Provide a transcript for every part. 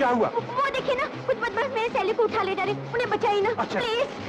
क्या हुआ? वो देखिए ना, कुछ बदमाश मेरे सैली को उठा ले जा रहे, उन्हें बचाइए ना। अच्छा। प्लीज।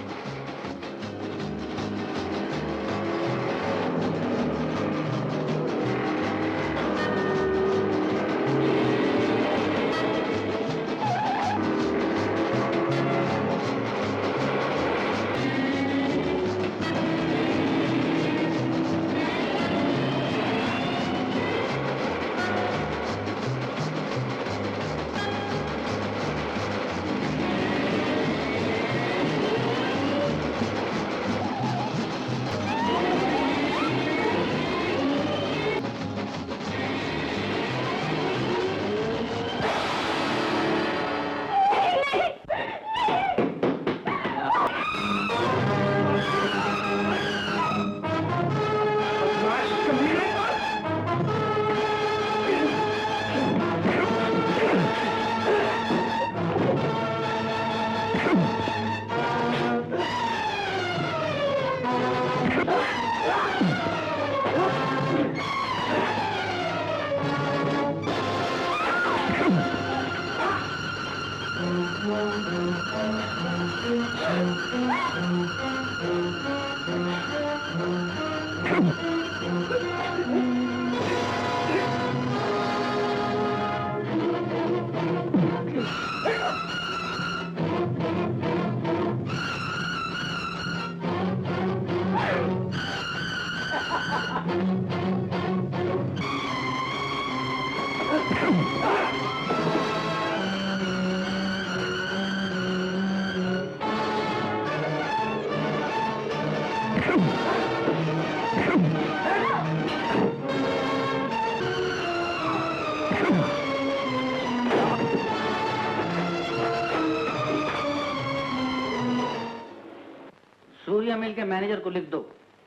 सूर्या मिल के मैनेजर को लिख दो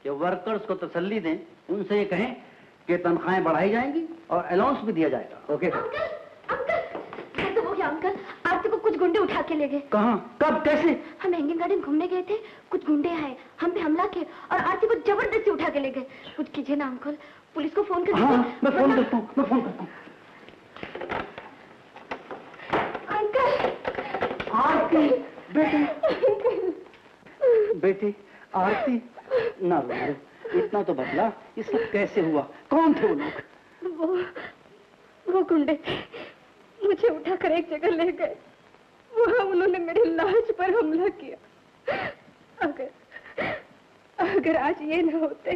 कि वर्कर्स को तसल्ली दें, उनसे ये कहें कि तनख्वाहें बढ़ाई जाएंगी और अलाउंस भी दिया जाएगा। ओके अंकल, अंकल, ये तो वो क्या अंकल, आरती को कुछ गुंडे उठा के ले गए। कहाँ, कब, कैसे? हम हैंगिंग गार्डन घूमने गए थे, कुछ गुंडे आए, हम पे हमला किए और आरती को जबरदस्ती उठा के ले गए। कुछ कीजिए ना अंकल, पुलिस को फोन कर। हाँ, मैं फोन करता हूँ, मैं फोन करता हूँ। अंकल, आरती, बेटे, बेटी, आरती, ना रो, इतना तो बदला, ये सब कैसे हुआ? कौन थे वो लोग? वो गुंडे थे, मुझे उठाकर एक जगह ले गए, वहाँ उन्होंने मेरी लाश पर हमला किया। अगर आज ये न होते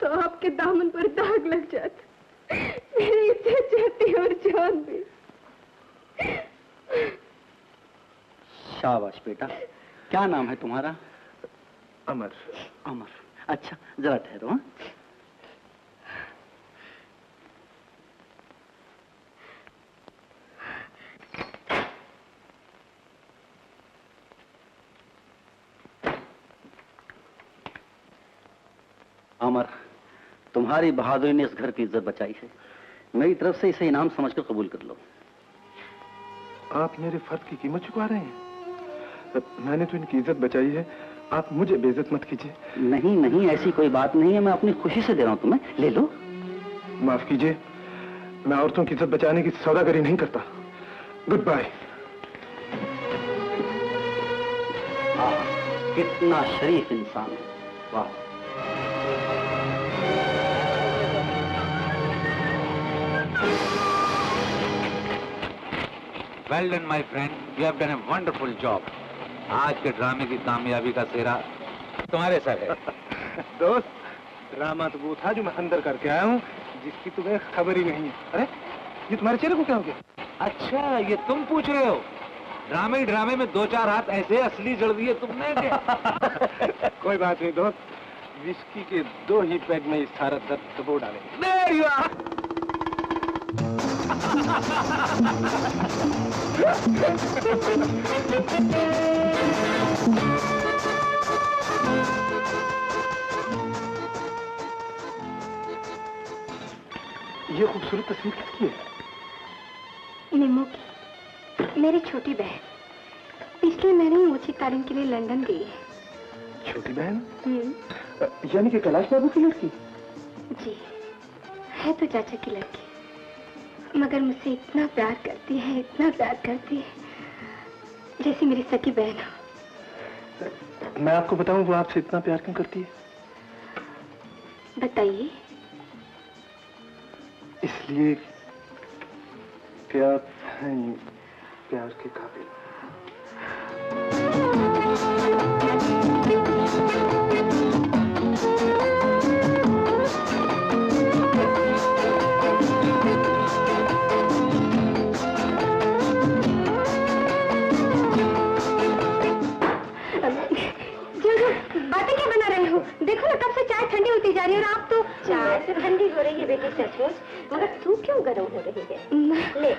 तो आपके दामन पर दाग लग जाता, मेरी इज्जत जाती और जान भी। शाबाश बेटा, क्या नाम है तुम्हारा? अमर। अमर, अच्छा जरा ठहरो। हाँ, अमर, तुम्हारी बहादुरी ने इस घर की इज्जत बचाई है। मेरी तरफ से इसे इनाम समझकर कबूल कर लो। आप मेरे फर्ज की कीमत चुका रहे हैं? मैंने तो इनकी इज्जत बचाई है, आप मुझे बेइज्जत मत कीजिए। नहीं नहीं, ऐसी कोई बात नहीं है, मैं अपनी खुशी से दे रहा हूं तुम्हें, ले लो। माफ कीजिए, मैं औरतों की इज्जत बचाने की सौदागरी नहीं करता। Goodbye. कितना शरीफ इंसान है, वाह। Well done, my friend. You have done a wonderful job. आज के ड्रामे की कामयाबी का सेहरा तुम्हारे सर है। दोस्त, ड्रामा तो वो था जो मैं अंदर करके आया हूँ, जिसकी तुम्हें खबर ही नहीं है। अरे, ये तुम्हारे चेहरे को क्या हो गया? अच्छा, ये तुम पूछ रहे हो? ड्रामे में दो चार हाथ ऐसे असली जड़ दिए तुमने क्या? कोई बात नहीं दोस्त, विस्की के 2 ही पैग में इस सारा दर्द दबो डालेंगे। There you are. ये खूबसूरत तस्वीर किसकी है? निम्मू की, मेरी छोटी बहन। पिछले महीने ही ऊंची तालीम के लिए लंदन गई है। छोटी बहन? यानी कि कैलाश बाबू की लड़की? जी, है तो चाचा की लड़की। मगर मुझसे इतना प्यार करती है, इतना प्यार करती है, जैसे मेरी सगी बहन हो। मैं आपको बताऊं वो आपसे इतना प्यार क्यों करती है? बताइए। इसलिए कि आप हैं प्यार के काबिल। बातें क्या बना रहे हो? देखो ना कब से चाय ठंडी होती जा रही है और आप तो। चाय तो ठंडी हो रही है बेटी सचमुच, मगर तू क्यों गर्म हो रही है? ले।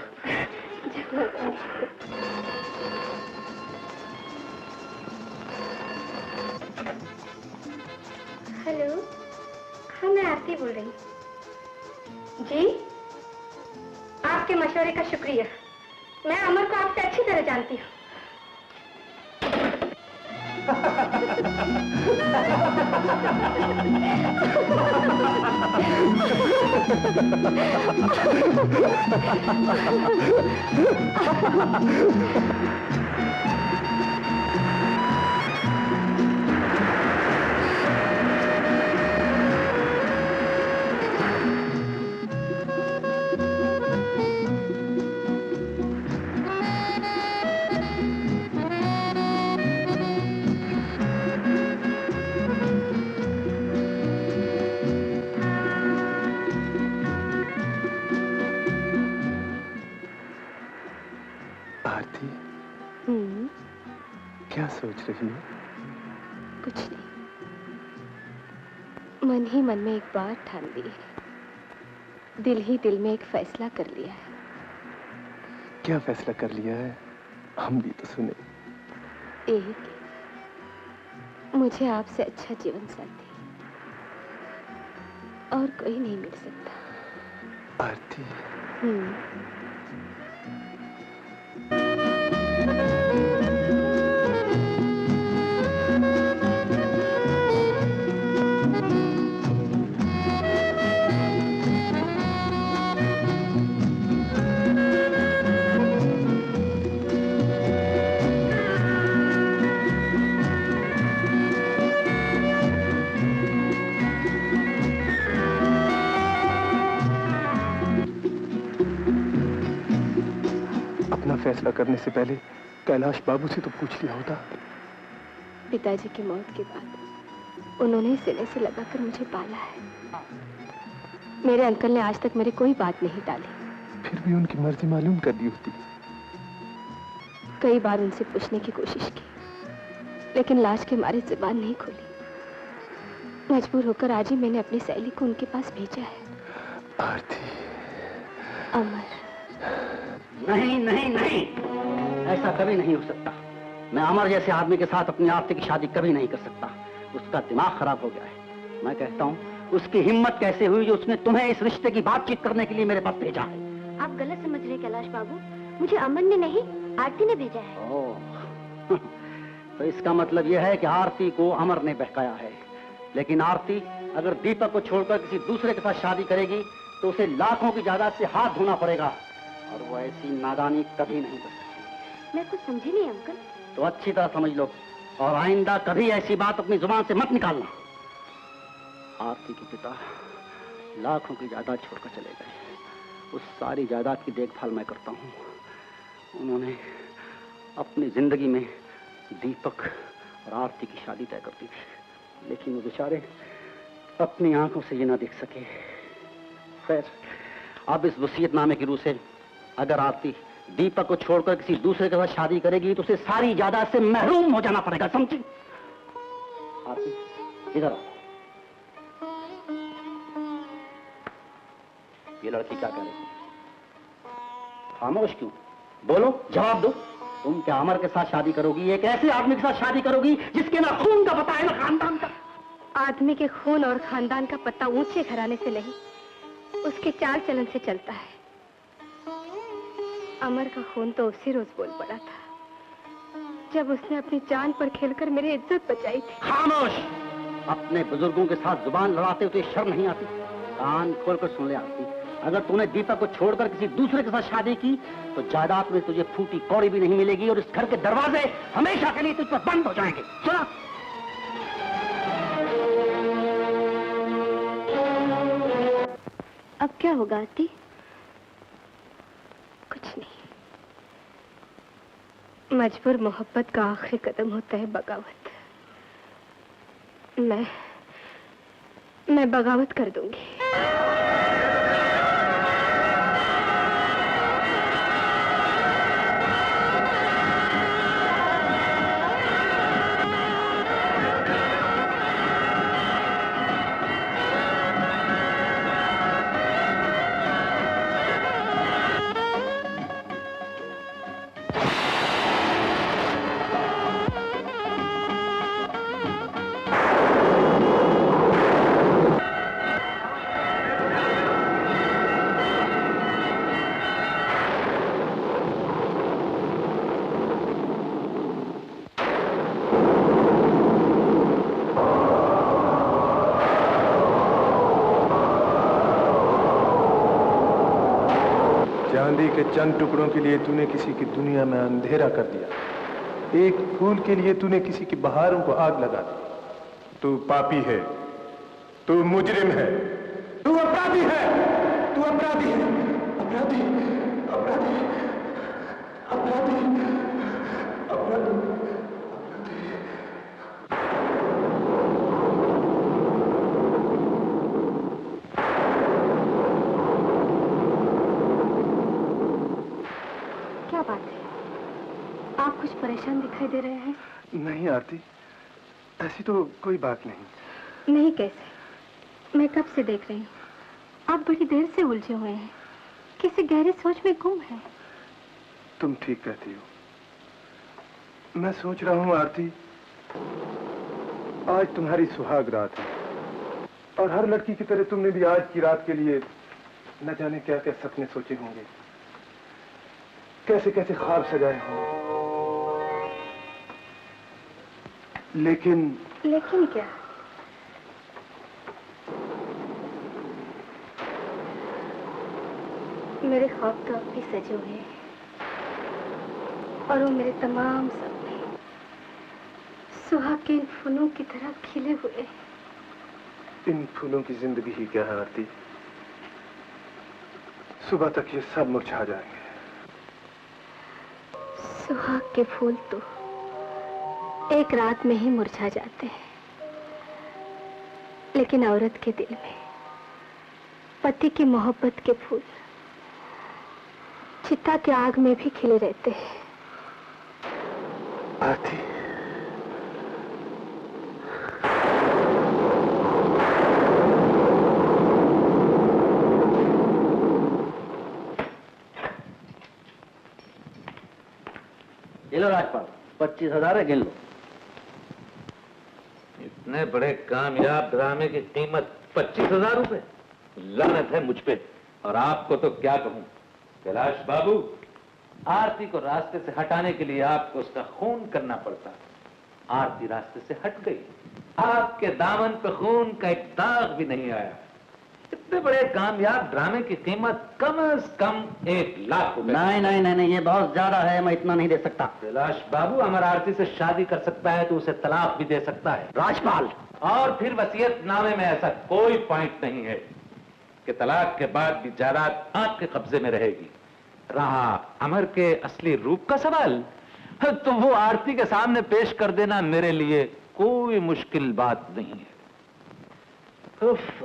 हेलो, हाँ मैं आरती बोल रही हूँ। जी, आपके मशवरे का शुक्रिया। मैं अमर को आपसे अच्छी तरह जानती हूँ। क्या सोच रही हो? कुछ नहीं, मन ही मन में एक बात ठान ली है, दिल ही दिल में एक फैसला कर लिया है। क्या फैसला कर लिया है? हम भी तो सुने। एक, मुझे आपसे अच्छा जीवन साथी और कोई नहीं मिल सकता। आरती। फैसला करने से पहले कैलाश बाबू से तो पूछ लिया होता। पिताजी की मौत के बाद उन्होंने सिले से लगाकर मुझे पाला है। मेरे अंकल ने आज तक मेरी कोई बात नहीं टाली। फिर भी उनकी मर्जी मालूम कर दी होती। कई बार उनसे पूछने की कोशिश की, लेकिन लाज के मारे जुबान नहीं खोली। मजबूर होकर आज ही मैंने अपनी सहेली को उनके पास भेजा है। आरती। अमर। नहीं नहीं नहीं, ऐसा कभी नहीं हो सकता। मैं अमर जैसे आदमी के साथ अपनी आरती की शादी कभी नहीं कर सकता। उसका दिमाग खराब हो गया है। मैं कहता हूँ, उसकी हिम्मत कैसे हुई जो उसने तुम्हें इस रिश्ते की बातचीत करने के लिए मेरे पास भेजा है? आप गलत समझ रहे कैलाश बाबू, मुझे अमर ने नहीं, आरती ने भेजा है। ओह, तो इसका मतलब यह है कि आरती को अमर ने बहकाया है। लेकिन आरती अगर दीपक को छोड़कर किसी दूसरे के साथ शादी करेगी तो उसे लाखों की जायदाद से हाथ धोना पड़ेगा, और वो ऐसी नादानी कभी नहीं कर सकती। मैं कुछ समझी नहीं अंकल। तो अच्छी तरह समझ लो, और आइंदा कभी ऐसी बात अपनी जुबान से मत निकालना। आरती के पिता लाखों की जायदाद छोड़कर चले गए। उस सारी जायदाद की देखभाल मैं करता हूँ। उन्होंने अपनी जिंदगी में दीपक और आरती की शादी तय कर दी थी, लेकिन वो बेचारे अपनी आंखों से ये ना देख सके। खैर, अब इस वसीयतनामे की रूह से अगर आरती दीपक को छोड़कर किसी दूसरे के साथ शादी करेगी तो उसे सारी जायदाद से महरूम हो जाना पड़ेगा, समझी? आरती, इधर आओ। ये लड़की क्या कह रही है? खामोश क्यों? बोलो, जवाब दो। तुम क्या अमर के साथ शादी करोगी? एक ऐसे आदमी के साथ शादी करोगी जिसके ना खून का पता है ना खानदान का? आदमी के खून और खानदान का पता ऊंचे घराने से नहीं, उसके चाल चलन से चलता है। अमर का खून तो उसी रोज बोल पड़ा था जब उसने अपनी जान पर खेलकर मेरी इज्जत बचाई थी। खामोश! अपने बुजुर्गों के साथ जुबान लड़ाते हुए शर्म नहीं आती? कान खोल कर सुन ले आरती, अगर तूने दीपक को छोड़कर किसी दूसरे के साथ शादी की तो जायदाद में तुझे फूटी कौड़ी भी नहीं मिलेगी और इस घर के दरवाजे हमेशा के लिए तुझ पर बंद हो जाएंगे। सुना? अब क्या होगा आरती? कुछ नहीं। मजबूर मोहब्बत का आखिरी कदम होता है बगावत। मैं बगावत कर दूंगी। चांदी के चंद टुकड़ों के लिए तूने किसी की दुनिया में अंधेरा कर दिया। एक फूल के लिए तूने किसी की बहारों को आग लगा दी। तू पापी है, तू मुजरिम है, तू अपराधी है, तू अपराधी है, अपराधी, अपराधी, अपराधी, अपराधी। क्या बात है? आप कुछ परेशान दिखाई दे रहे हैं। नहीं आरती, ऐसी तो कोई बात नहीं। नहीं कैसे? मैं कब से देख रही हूँ आप बड़ी देर से उलझे हुए हैं, किसी गहरी सोच में गुम है। तुम ठीक कहती हो। मैं सोच रहा हूँ आरती, आज तुम्हारी सुहाग रात है और हर लड़की की तरह तुमने भी आज की रात के लिए न जाने क्या क्या सपने सोचे होंगे, कैसे कैसे ख्वाब सजाए होंगे। लेकिन क्या? मेरे ख्वाब तो अब भी सजे हुए हैं और वो मेरे तमाम सपने सुहाग के इन फूलों की तरह खिले हुए हैं। इन फूलों की जिंदगी ही क्या है आरती? सुबह तक ये सब मुरझा जाएंगे। सुहाग के फूल तो एक रात में ही मुरझा जाते हैं, लेकिन औरत के दिल में पति की मोहब्बत के फूल चिता की आग में भी खिले रहते हैं। आरती, ये लो राजपाल, 25,000 है, गिन लो। इतने बड़े कामयाब ड्रामे की कीमत 25,000 रुपए? लानत है मुझ पे। और आपको तो क्या कहूं। कैलाश बाबू, आरती को रास्ते से हटाने के लिए आपको उसका खून करना पड़ता। आरती रास्ते से हट गई, आपके दामन पे खून का एक दाग भी नहीं आया। इतने बड़े कामयाब ड्रामे की कीमत कम से कम 1 लाख रुपए। नहीं नहीं नहीं नहीं, ये बहुत ज्यादा है, मैं इतना नहीं दे सकता। कैलाश बाबू, अमर आरती से शादी कर सकता है तो उसे तलाक भी दे सकता है। राजपाल, और फिर वसीयतनामे में ऐसा कोई पॉइंट नहीं है कि तलाक के बाद भी जायदाद आपके कब्जे में रहेगी। रहा अमर के असली रूप का सवाल, तो वो आरती के सामने पेश कर देना मेरे लिए कोई मुश्किल बात नहीं है। उफ।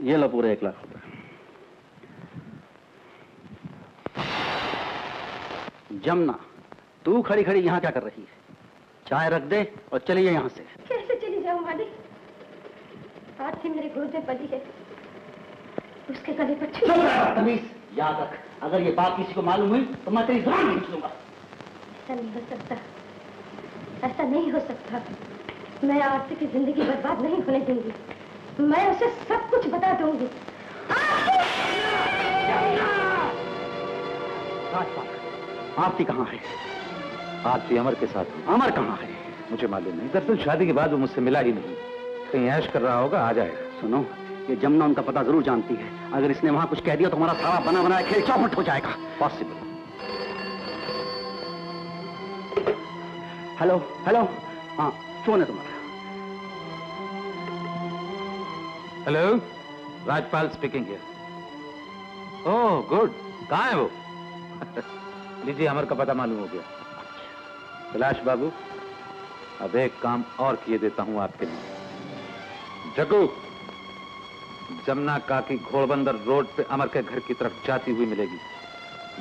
ये लो पूरे 1 लाख रुपए। जमुना, तू खड़ी खड़ी यहाँ क्या कर रही है? चाय रख दे और चलिए यहाँ से। कैसे चली जाऊं मालिक? आरती मेरे गोद में पली है, उसके गले पर चुप रह बदतमीज। याद रख, अगर ये बात किसी को मालूम हुई तो मैं तेरी जुबान खींच लूंगा। ऐसा नहीं हो सकता, ऐसा नहीं हो सकता। मैं आरती की जिंदगी बर्बाद नहीं होने दूंगी। मैं उसे सब कुछ बता दूंगी। राजपाल, आरती कहाँ है? आरती अमर के साथ है। अमर कहाँ है? मुझे मालूम नहीं, दरअसल शादी के बाद वो मुझसे मिला ही नहीं। कहीं ऐश कर रहा होगा, आ जाएगा। सुनो, ये जमुना उनका पता जरूर जानती है। अगर इसने वहां कुछ कह दिया तो हमारा सारा बना बनाया खेल चौपट हो जाएगा। पॉसिबल। हेलो हेलो, हाँ फोन है तुम्हारा। Hello, Rajpal speaking here. Oh good, कहाँ है वो? लीजिए, अमर का पता मालूम हो गया। कैलाश बाबू, अब एक काम और किए देता हूं आपके लिए। जग्गू, जमुना काकी घोड़बंदर रोड पे अमर के घर की तरफ जाती हुई मिलेगी।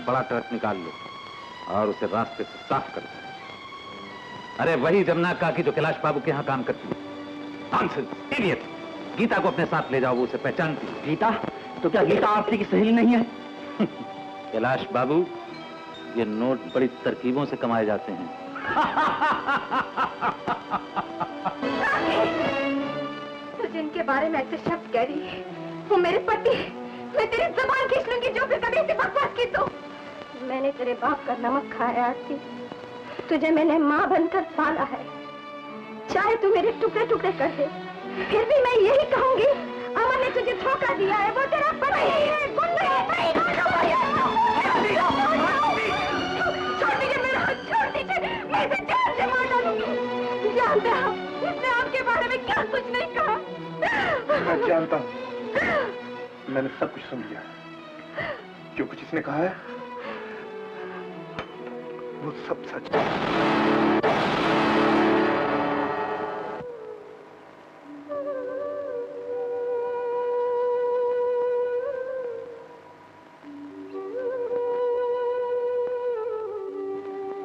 बड़ा ट्रक निकाल लो और उसे रास्ते से साफ कर दो। अरे वही जमुना काकी जो कैलाश बाबू के यहाँ काम करती है। Nonsense, idiot. गीता को अपने साथ ले जाओ, वो उसे पहचानती है। गीता? तो क्या गीता आरती की सहेली नहीं है? कैलाश बाबू, ये नोट बड़ी तरकीबों से कमाए जाते हैं। तो जिनके बारे में ऐसे शब्द कह रही है वो मेरे पति। मैं तेरी जुबान खींच लूंगी जो फिर कभी ऐसी बकवास की तो। मैंने तेरे बाप का नमक खाया आरती, तुझे मैंने माँ बनकर पाला है। चाहे तू मेरे टुकड़े टुकड़े कर दे, फिर भी मैं यही कहूंगी, अमर ने तुझे धोखा दिया है। वो तेरा पति है, गुंडा है। छोड़ दीजिए मेरा हाथ, छोड़ दीजिए, मैं इसे जान से मार डालूंगी। जानते हो इसने आपके बारे में क्या कुछ नहीं कहा? मैं जानता हूँ, मैंने सब कुछ सुन लिया। जो कुछ इसने कहा है वो सब सच है।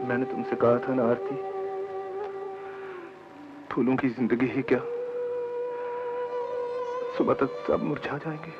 मैंने तुमसे कहा था ना आरती, फूलों की जिंदगी ही क्या, सुबह तक सब मुरझा जाएंगे।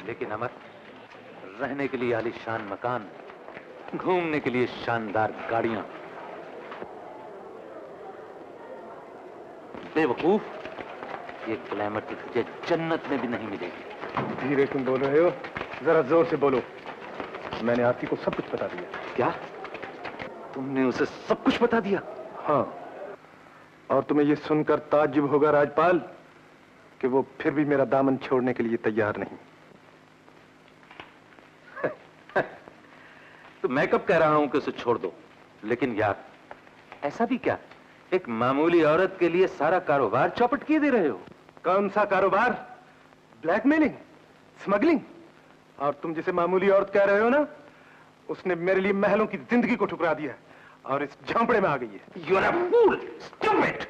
लेकिन अमर, रहने के लिए आलीशान मकान, घूमने के लिए शानदार गाड़ियां। बेवकूफ, ये क्लाइमेट तुझे जन्नत में भी नहीं मिलेगी। धीरे क्यों बोल रहे हो? जरा जोर से बोलो। मैंने आरती को सब कुछ बता दिया। क्या? तुमने उसे सब कुछ बता दिया? हाँ, और तुम्हें ये सुनकर ताज्जुब होगा राजपाल कि वो फिर भी मेरा दामन छोड़ने के लिए तैयार नहीं। तो मैं कब कह रहा हूं कि उसे छोड़ दो? लेकिन यार, ऐसा भी क्या, एक मामूली औरत के लिए सारा कारोबार चौपट किए दे रहे हो? कौन सा कारोबार? Blackmailing, smuggling. और तुम जिसे मामूली औरत कह रहे हो ना, उसने मेरे लिए महलों की जिंदगी को ठुकरा दिया है और इस झोंपड़े में आ गई है। You are a fool, stupid!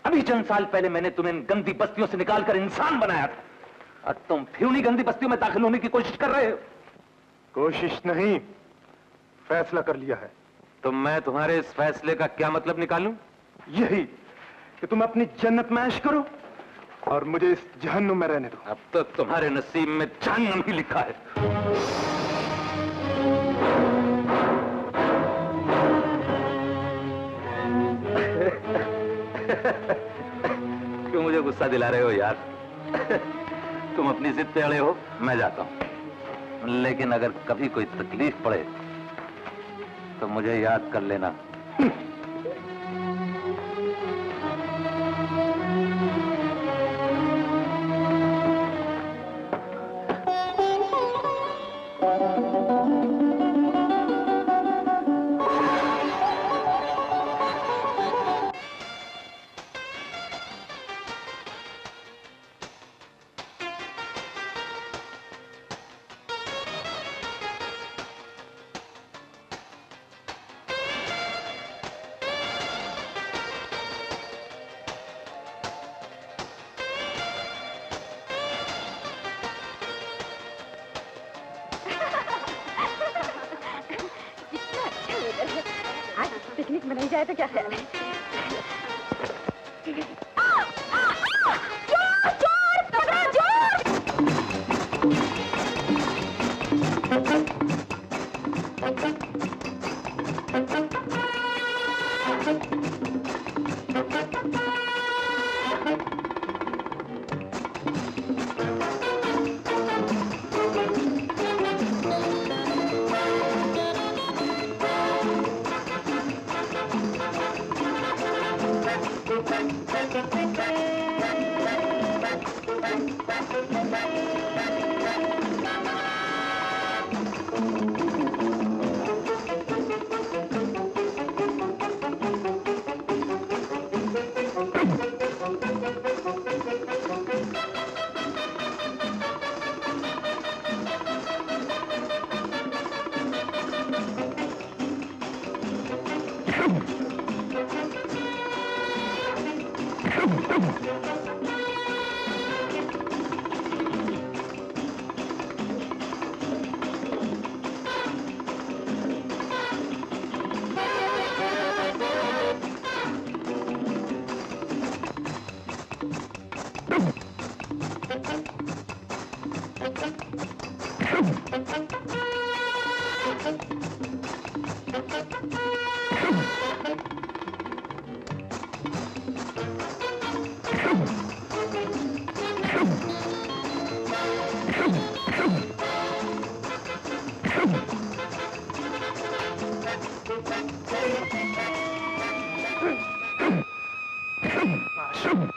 अभी चंद साल पहले मैंने तुम्हें इन गंदी बस्तियों से निकालकर इंसान बनाया था, और तुम फिर उन्हीं गंदी बस्तियों में दाखिल होने की कोशिश कर रहे हो। कोशिश नहीं, फैसला कर लिया है। तो मैं तुम्हारे इस फैसले का क्या मतलब निकालूं? यही कि तुम अपनी जन्नत में ऐश करो और मुझे इस जहन्नुम में रहने दो। अब तो तुम्हारे नसीब में जहन्नम ही लिखा है। क्यों मुझे गुस्सा दिला रहे हो यार? तुम अपनी जिद पे अड़े हो, मैं जाता हूँ। लेकिन अगर कभी कोई तकलीफ पड़े तो मुझे याद कर लेना। पिकनिक मनाई जाए तो क्या ख्याल है? चोर चोर पकड़ा चोर!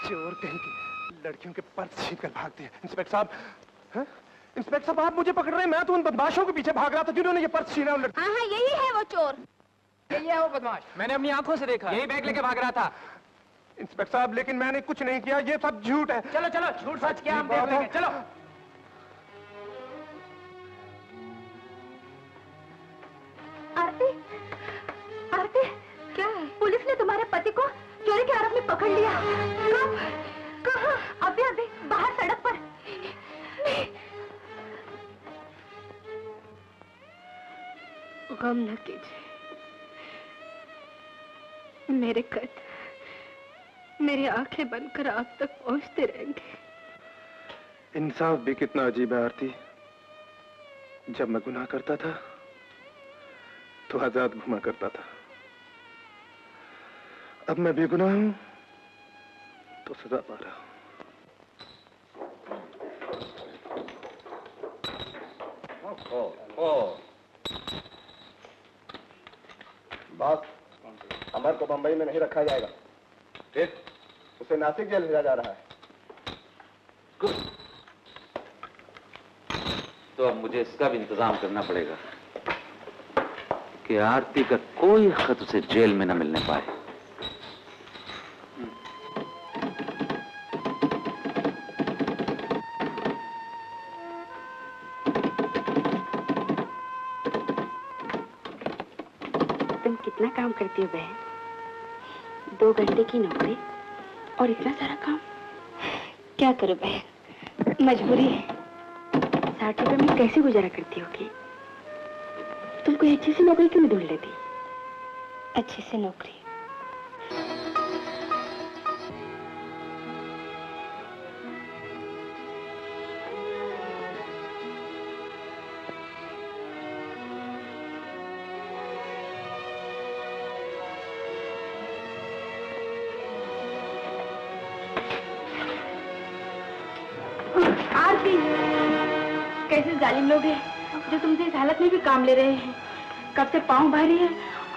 चोर कहीं की लड़कियों के पर्स छीन कर भागते हैं। इंस्पेक्टर साहब, हैं? इंस्पेक्टर साहब, आप मुझे पकड़ रहे हैं? मैं तो उन बदमाशों के पीछे भाग रहा था जिन्होंने ये पर्स छीना। हाँ हाँ, यही है वो चोर। यही है वो बदमाश, मैंने अपनी आंखों से देखा। यही बैग लेके भाग रहा था। इंस्पेक्टर साहब, लेकिन मैंने कुछ नहीं किया, ये सब झूठ है। चलो चलो, झूठ सच क्या हम देख लेंगे, चलो। आरती, आरती, क्या है? पुलिस ने तुम्हारे पति को चोरी के आरोप में पकड़ लिया। कब? कहाँ? अभी अभी बाहर सड़क पर। गम न कीजिए, मेरे कद मेरी आंखें बनकर आप तक पहुंचते रहेंगे। इंसाफ भी कितना अजीब है आरती। जब मैं गुनाह करता था तो आजाद घुमा करता था, अब मैं बेगुनाह हूं तो सजा पा रहा हूं। बॉस, अमर को बंबई में नहीं रखा जाएगा, फिर उसे नासिक जेल भेजा जा रहा है। तो अब मुझे इसका भी इंतजाम करना पड़ेगा कि आरती का कोई खत उसे जेल में न मिलने पाए। तुम कितना काम करती हो बहन? 2 घंटे की नौकरी और इतना सारा काम। क्या करूं बहन, मजबूरी है। 60 रुपए में कैसे गुजारा करती होगी? तुम कोई अच्छी सी नौकरी क्यों नहीं ढूंढ लेती? अच्छी सी नौकरी? पापी, कैसे जालिम लोग हैं जो तुमसे इस हालत में भी काम ले रहे हैं। कब से पाँव भारी है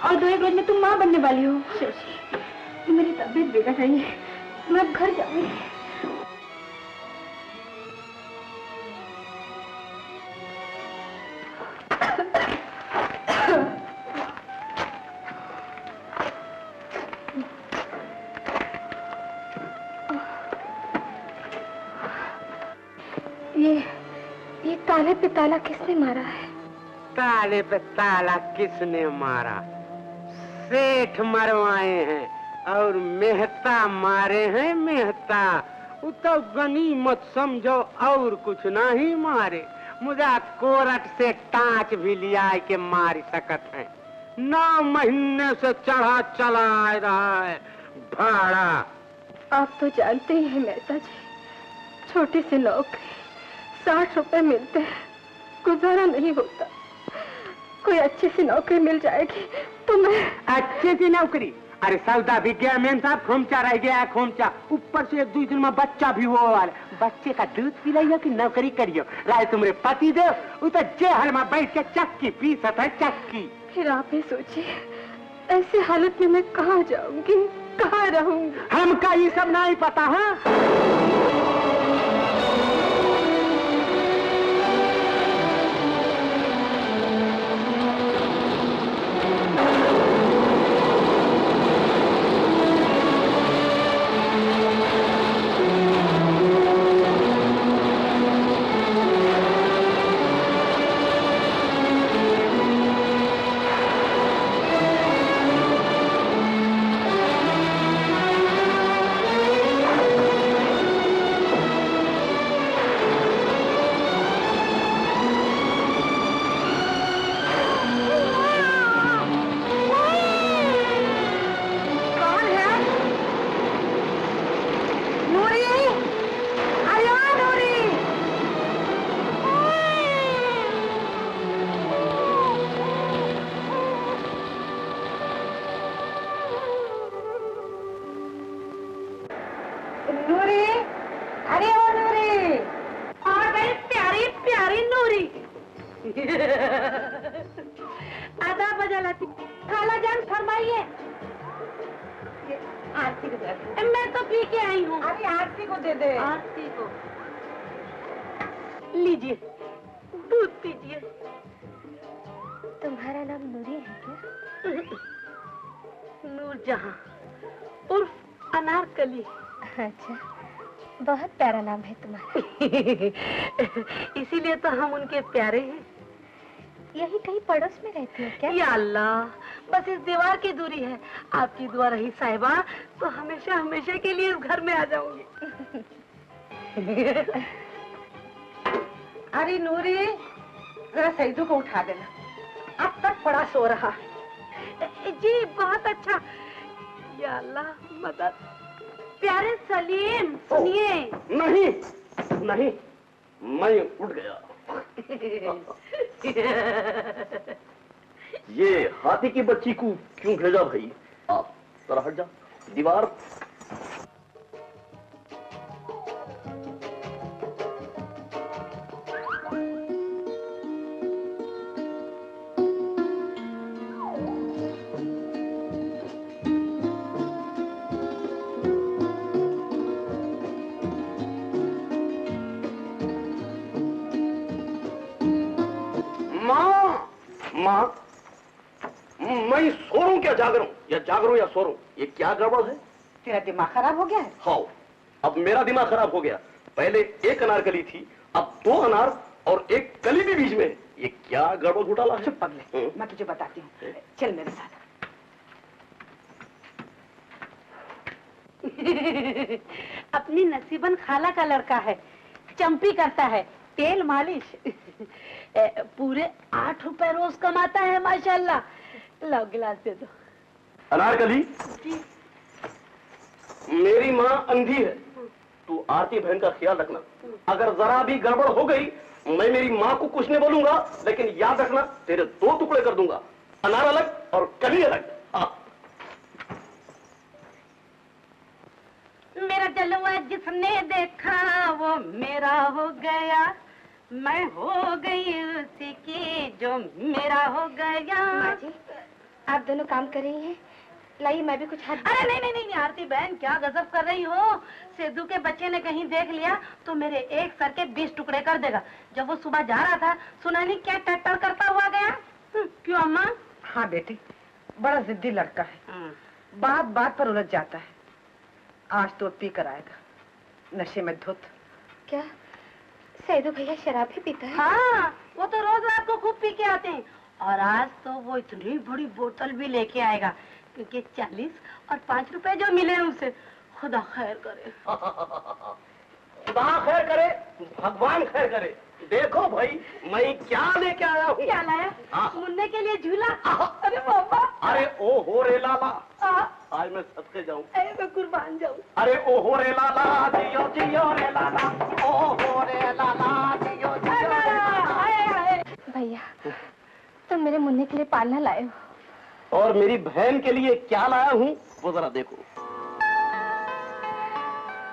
और 2-1 रोज में तुम माँ बनने वाली हो। शशि, मेरी तबीयत बिगड़ रही है, मैं अब घर जाऊंगी। ये ताले पे ताला किसने मारा है? ताले पे ताला किसने मारा? सेठ मरवाए हैं और मेहता मारे हैं। मेहता वो तो गनीमत समझो और कुछ नहीं मारे। मुझे कोरट से टाँच भी लिया के मार सकत है। 9 महीने से चढ़ा चला आ रहा है भाड़ा। आप तो जानते ही हैं मेहता जी, छोटी सी नौकरी, 60 रुपए मिलते हैं, गुजारा नहीं होता। कोई अच्छी सी नौकरी मिल जाएगी तो मैं। अच्छी सी नौकरी? अरे सौदा भी गया मेन साहब, खोमचा रह गया है खोमचा। ऊपर से 1-2 दिन में बच्चा भी हो वाला। बच्चे का दूध पिलाइयो कि नौकरी करियो? राय तुम्हारे पति दे वो तो जेहल में बैठ के चक्की पीसत है, चक्की। फिर आप ही सोचिए, ऐसे हालत में मैं कहाँ जाऊंगी, कहाँ रहूंगी? हमका ये सब नहीं पता है। आधा बजा लाती। खाला जान फरमाइए। आरती को दे। मैं तो पी के आई हूँ। अरे आरती को दे दे। आरती को लीजिए, दूध पीजिए। तुम्हारा नाम नूरी है क्या? नूरजहां उर्फ अनारकली। अच्छा, बहुत प्यारा नाम है तुम्हारा। इसीलिए तो हम उनके प्यारे हैं। यही कहीं पड़ोस में रहती है क्या? या अल्लाह, बस इस दीवार की दूरी है। आपकी दुआ रही साहिबा तो हमेशा हमेशा के लिए इस घर में आ जाऊंगी। अरे नूरी, जरा सईदू को उठा देना, अब तक बड़ा सो रहा है। जी बहुत अच्छा। या अल्लाह मदद। प्यारे सलीम सुनिए। नहीं नहीं, मैं उठ गया। ये हाथी की बच्ची को क्यों भेजा भाई? आप जरा हट जा। दीवार मैं सो रहा हूं क्या जाग रहा हूं? या जाग रहा हूं या सो रहा हूं? ये क्या गड़बड़ है? तेरा दिमाग खराब हो गया है? हाँ, अब मेरा दिमाग खराब हो गया। पहले एक अनारकली थी, अब 2 अनार और एक कली भी बीच में। ये क्या गड़बड़ घोटाला है? चुप पगले, मैं तुझे बताती हूँ। चल मेरे साथ। अपनी नसीबन खाला का लड़का है, चंपी करता है, तेल मालिश। पूरे 8 रुपए रोज कमाता है माशाल्लाह। लाओ गिलास दे दो। अनारकली, मेरी माँ अंधी है, तू आरती बहन का ख्याल रखना। अगर जरा भी गड़बड़ हो गई, मैं मेरी माँ को कुछ नहीं बोलूंगा, लेकिन याद रखना तेरे 2 टुकड़े कर दूंगा, अनार अलग और कली अलग। हाँ। मेरा जलवा जिसने देखा वो मेरा हो गया, मैं हो गई उसी की जो मेरा हो गया। माँ जी, आप दोनों काम कर रही हैं, लाइए मैं भी कुछ हाथ। अरे नहीं नहीं नहीं आरती बहन, क्या गजब कर रही हो। सेदू के बच्चे ने कहीं देख लिया तो मेरे एक सर के 20 टुकड़े कर देगा। जब वो सुबह जा रहा था सुना नहीं क्या टट्टर करता हुआ गया। क्यों अम्मा? हाँ बेटी, बड़ा जिद्दी लड़का है, बात बात पर उलझ जाता है। आज तो पी कर आएगा, नशे में धुत। क्या सैदू भैया शराब भी पीता है? हाँ, वो तो रोज रात को खूब पी के आते हैं, और आज तो वो इतनी बड़ी बोतल भी लेके आएगा, क्योंकि 40 और 5 रुपए जो मिले उसे। खुदा खैर करे। खुदा खैर करे, भगवान खैर करे। देखो भाई, मैं क्या लेके आया हूँ। क्या लाया? मुन्ने के लिए झूला। अरे बाबा, अरे ओ हो रे लाला, आज मैं सदके जाऊं, मैं कुर्बान जाऊं। अरे ओ हो रे लाला, जियो जियो रे लाला, ओ हो रे लाला, जियो जियो रे लाला। भैया, तुम मेरे मुन्ने के लिए पालना लाए हो, और मेरी बहन के लिए क्या लाया हूँ वो जरा देखो।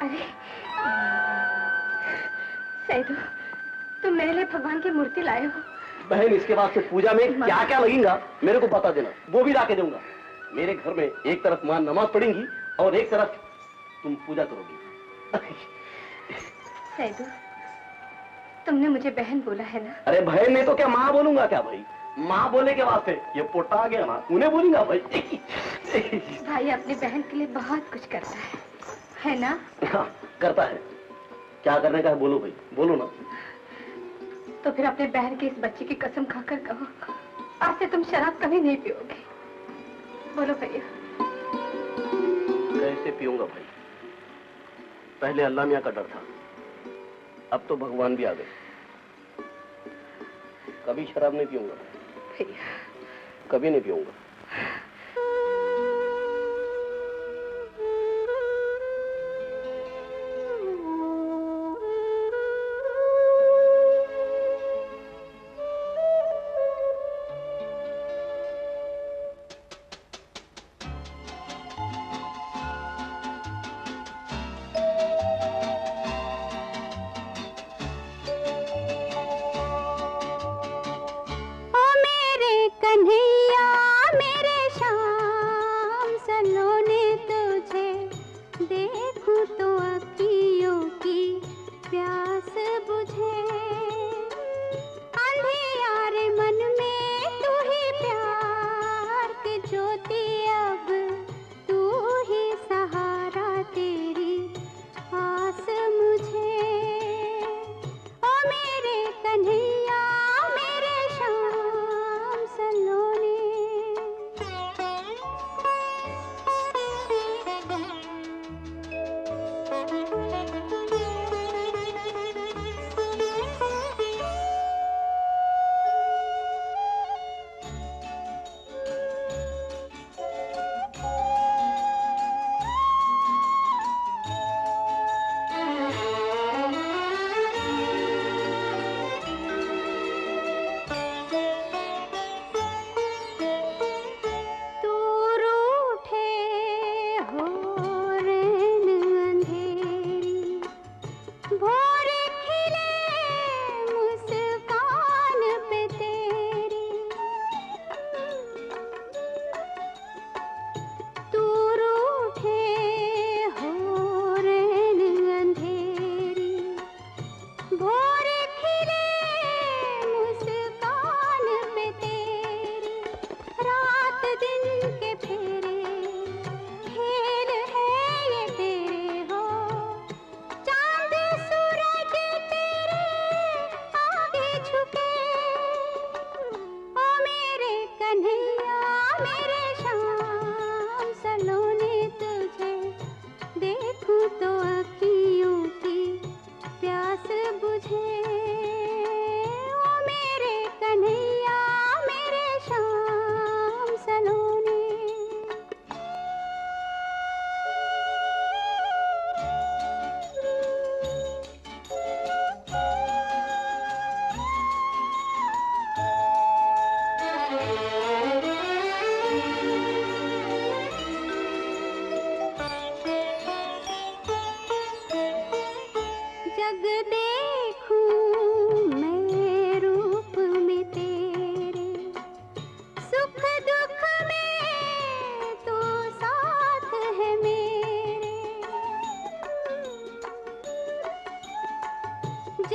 अरे सैदू, तुम मेरे लिए भगवान की मूर्ति लाए हो। बहन, इसके बाद से पूजा में क्या क्या लगेगा मेरे को बता देना, वो भी लाके दूंगा। मेरे घर में एक तरफ मां नमाज पढ़ेंगी और एक तरफ तुम पूजा करोगी। सैदू, तुमने मुझे बहन बोला है ना? अरे बहन ने तो क्या माँ बोलूंगा क्या भाई? माँ बोले के वास्ते ये पोटा आ गया ना, उन्हें बोलूंगा भाई। भाई अपनी बहन के लिए बहुत कुछ करता है ना? हाँ, करता है। क्या करने का है बोलो भाई, बोलो ना। तो फिर अपने बहन के इस बच्चे की कसम खाकर कहो, आज से तुम शराब कभी नहीं पियोगे। बोलो भैया। कैसे पीऊंगा भाई? पहले अल्लाह मियाँ का डर था, अब तो भगवान भी आ गए। कभी शराब नहीं पीऊंगा भैया, कभी नहीं पीऊंगा।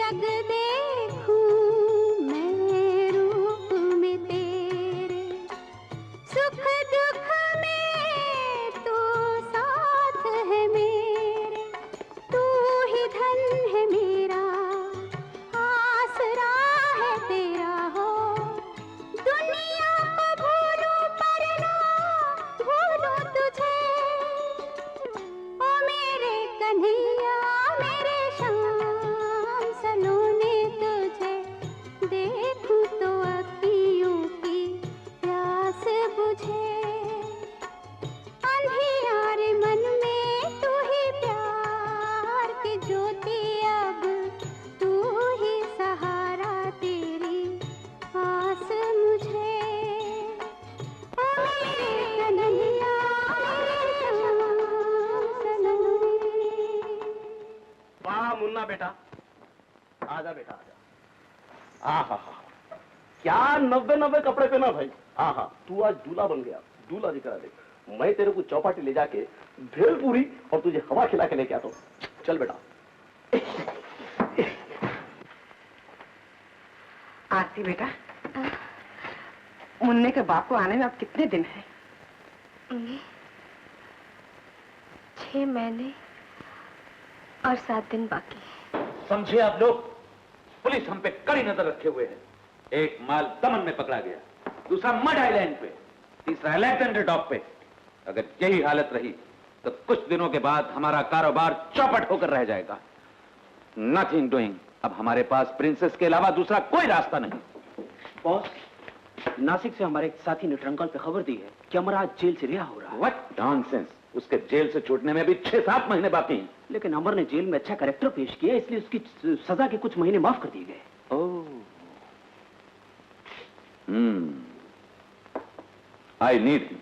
जग देखूं मैं रूप में तेरे, सुख दुख में तू साथ है मेरे, तू ही धन है मेरा, आसरा है तेरा हो, दुनिया को भूलूं पर ना भूलूं तुझे, ओ मेरे कन्हैया मेरे श्याम सलोने तुझे, देखूं तो अखियों की प्यास बुझे, अंधियार मन में तू ही प्यार की ज्योति, अब तू ही सहारा तेरी आस मुझे, ओ मेरे कन्हैया मेरे श्याम सलोने। वाह मुन्ना बेटा, आजा बेटा आजा। आहा क्या 90 कपड़े पहना भाई। आहा तू आज दूल्हा बन गया, दूल्हा जी करा दे। मैं तेरे को चौपाटी ले जाके भेलपूरी और तुझे हवा खिला के लेके आता हूं। चल बेटा। आरती बेटा, मुन्ने के बाप को आने में अब कितने दिन हैं? 6 महीने और 7 दिन बाकी। समझे आप लोग, पुलिस हम पे कड़ी नजर रखे हुए है। एक माल दमन में पकड़ा गया, दूसरा मड आइलैंड पे, तीसरा अलेक्जेंडर डॉक पे। अगर यही हालत रही तो कुछ दिनों के बाद हमारा कारोबार चौपट होकर रह जाएगा। Nothing doing. अब हमारे पास प्रिंसेस के अलावा दूसरा कोई रास्ता नहीं। बॉस, नासिक से हमारे एक साथी ने ट्रंकल पे खबर दी है कि अमर आज जेल से रिहा हो रहा है। What nonsense. उसके जेल से छूटने में भी 6-7 महीने बाकी हैं। लेकिन अमर ने जेल में अच्छा कैरेक्टर पेश किया, इसलिए उसकी सजा के कुछ महीने माफ कर दिए गए। I need him.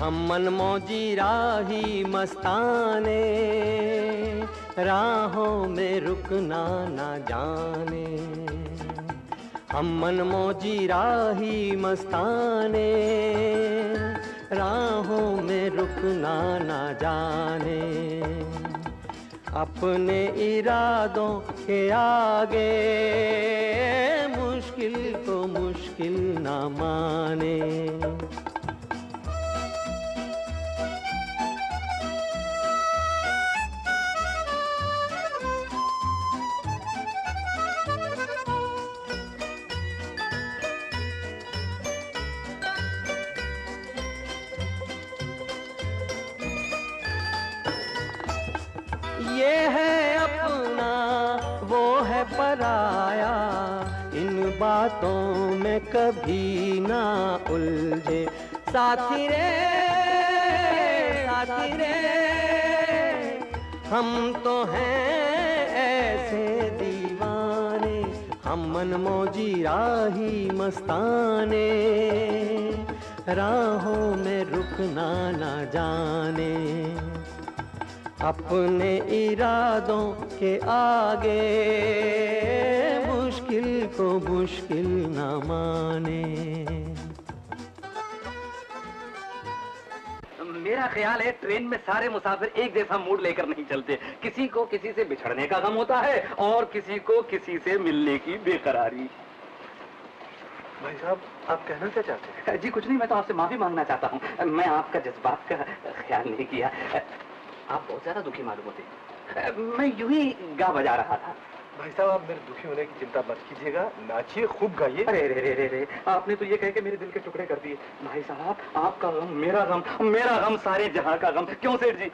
हम मनमौजी राही मस्ताने, राहों में रुकना ना जाने। हम मनमौजी राही मस्ताने, राहों में रुकना ना जाने। अपने इरादों के आगे मुश्किल को मुश्किल ना माने। ये है अपना वो है पराया, इन बातों में कभी ना उलझे। साथी रे हम तो हैं ऐसे दीवाने, हम मनमौजी राही मस्ताने, राहों में रुकना ना जाने। अपने इरादों के आगे मुश्किल को मुश्किल न माने। मेरा ख्याल है ट्रेन में सारे मुसाफिर एक जैसा मूड लेकर नहीं चलते। किसी को किसी से बिछड़ने का गम होता है और किसी को किसी से मिलने की बेकरारी। भाई साहब, आप कहना क्या चाहते हैं? जी कुछ नहीं, मैं तो आपसे माफी मांगना चाहता हूँ। मैं आपका जज्बात का ख्याल नहीं किया। आप बहुत ज्यादा दुखी मालूम होते। मैं यूं ही गा बजा रहा था। भाई साहब, आप मेरे दुखी होने की चिंता मत कीजिएगा, नाचिए, खूब गाइए। अरे रे रे रे रे, आपने तो ये कह के मेरे दिल के टुकड़े कर दिए। भाई साहब, आपका गम मेरा गम सारे जहां का गम। क्यों सेठ जी?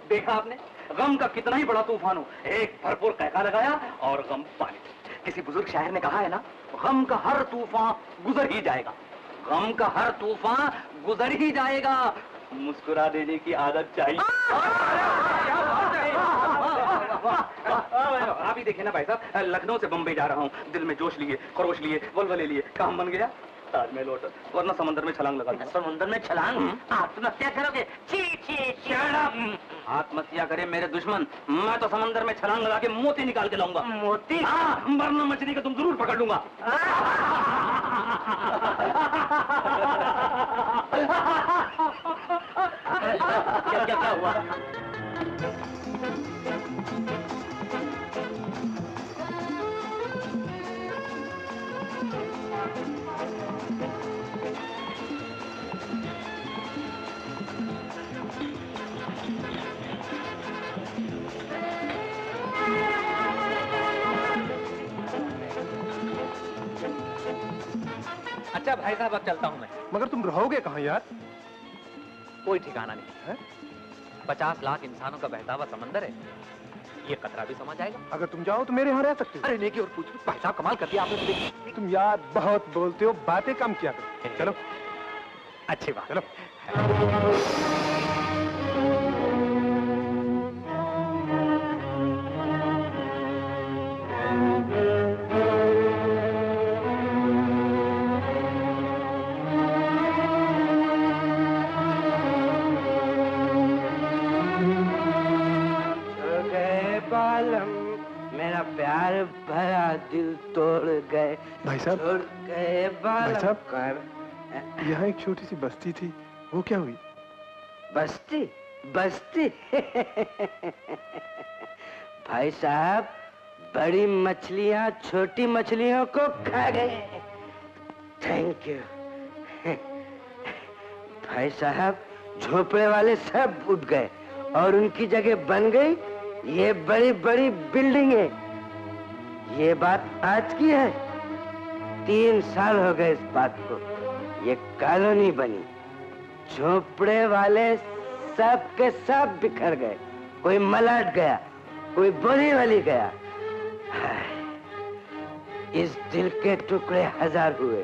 देखा आपने, गम गम का कितना ही बड़ा तूफान हो, एक भरपूर कहका लगाया और गम पानी। किसी बुजुर्ग शायर ने कहा है ना, गम का हर तूफान गुजर ही जाएगा, गम का हर तूफान गुजर ही जाएगा, मुस्कुरा देने की आदत चाहिए। आप ही देखे ना भाई साहब, लखनऊ से बम्बई जा रहा हूँ, दिल में जोश लिए, खरोश लिए, वलवले लिए, काम बन गया, ताजमहल लौटा, वरना समंदर में छलांग लगा। समुद्र में छलांग? आत्महत्या करोगे? छी छी छी। आत्महत्या करे मेरे दुश्मन, मैं तो समंदर में छलांग लगा के मोती निकाल के लाऊंगा। मोती? हाँ, वरना मछली को तुम जरूर पकड़ लूंगा। क्या हुआ? अच्छा भाई साहब, अब चलता हूँ मैं। मगर तुम रहोगे कहाँ यार? कोई ठिकाना नहीं है। 50 लाख इंसानों का बहता हुआ समंदर है, ये कतरा भी समझ आएगा। अगर तुम जाओ तो मेरे यहाँ रह सकते हो। अरे नेकी और पूछ, भाई साहब कमाल कर दिया आपने। तुम यार बहुत बोलते हो, बातें कम किया करो। चलो अच्छी बात। चलो। मेरा प्यार भरा दिल तोड़ गए, भाई साहब, छोड़ गए भाई साहब, कर। यहाँ एक छोटी सी बस्ती थी, वो क्या हुई? बस्ती? बस्ती? भाई साहब, बड़ी मछलियाँ छोटी मछलियों को खा गए। Thank you. भाई साहब, झोपड़े वाले सब उठ गए और उनकी जगह बन गई ये बड़ी बड़ी बिल्डिंगें। ये बात आज की है, 3 साल हो गए इस बात को। ये कॉलोनी बनी, झोपड़े वाले सब के सब बिखर गए, कोई मलाट गया, कोई बोरीवली गया। इस दिल के टुकड़े 1000 हुए,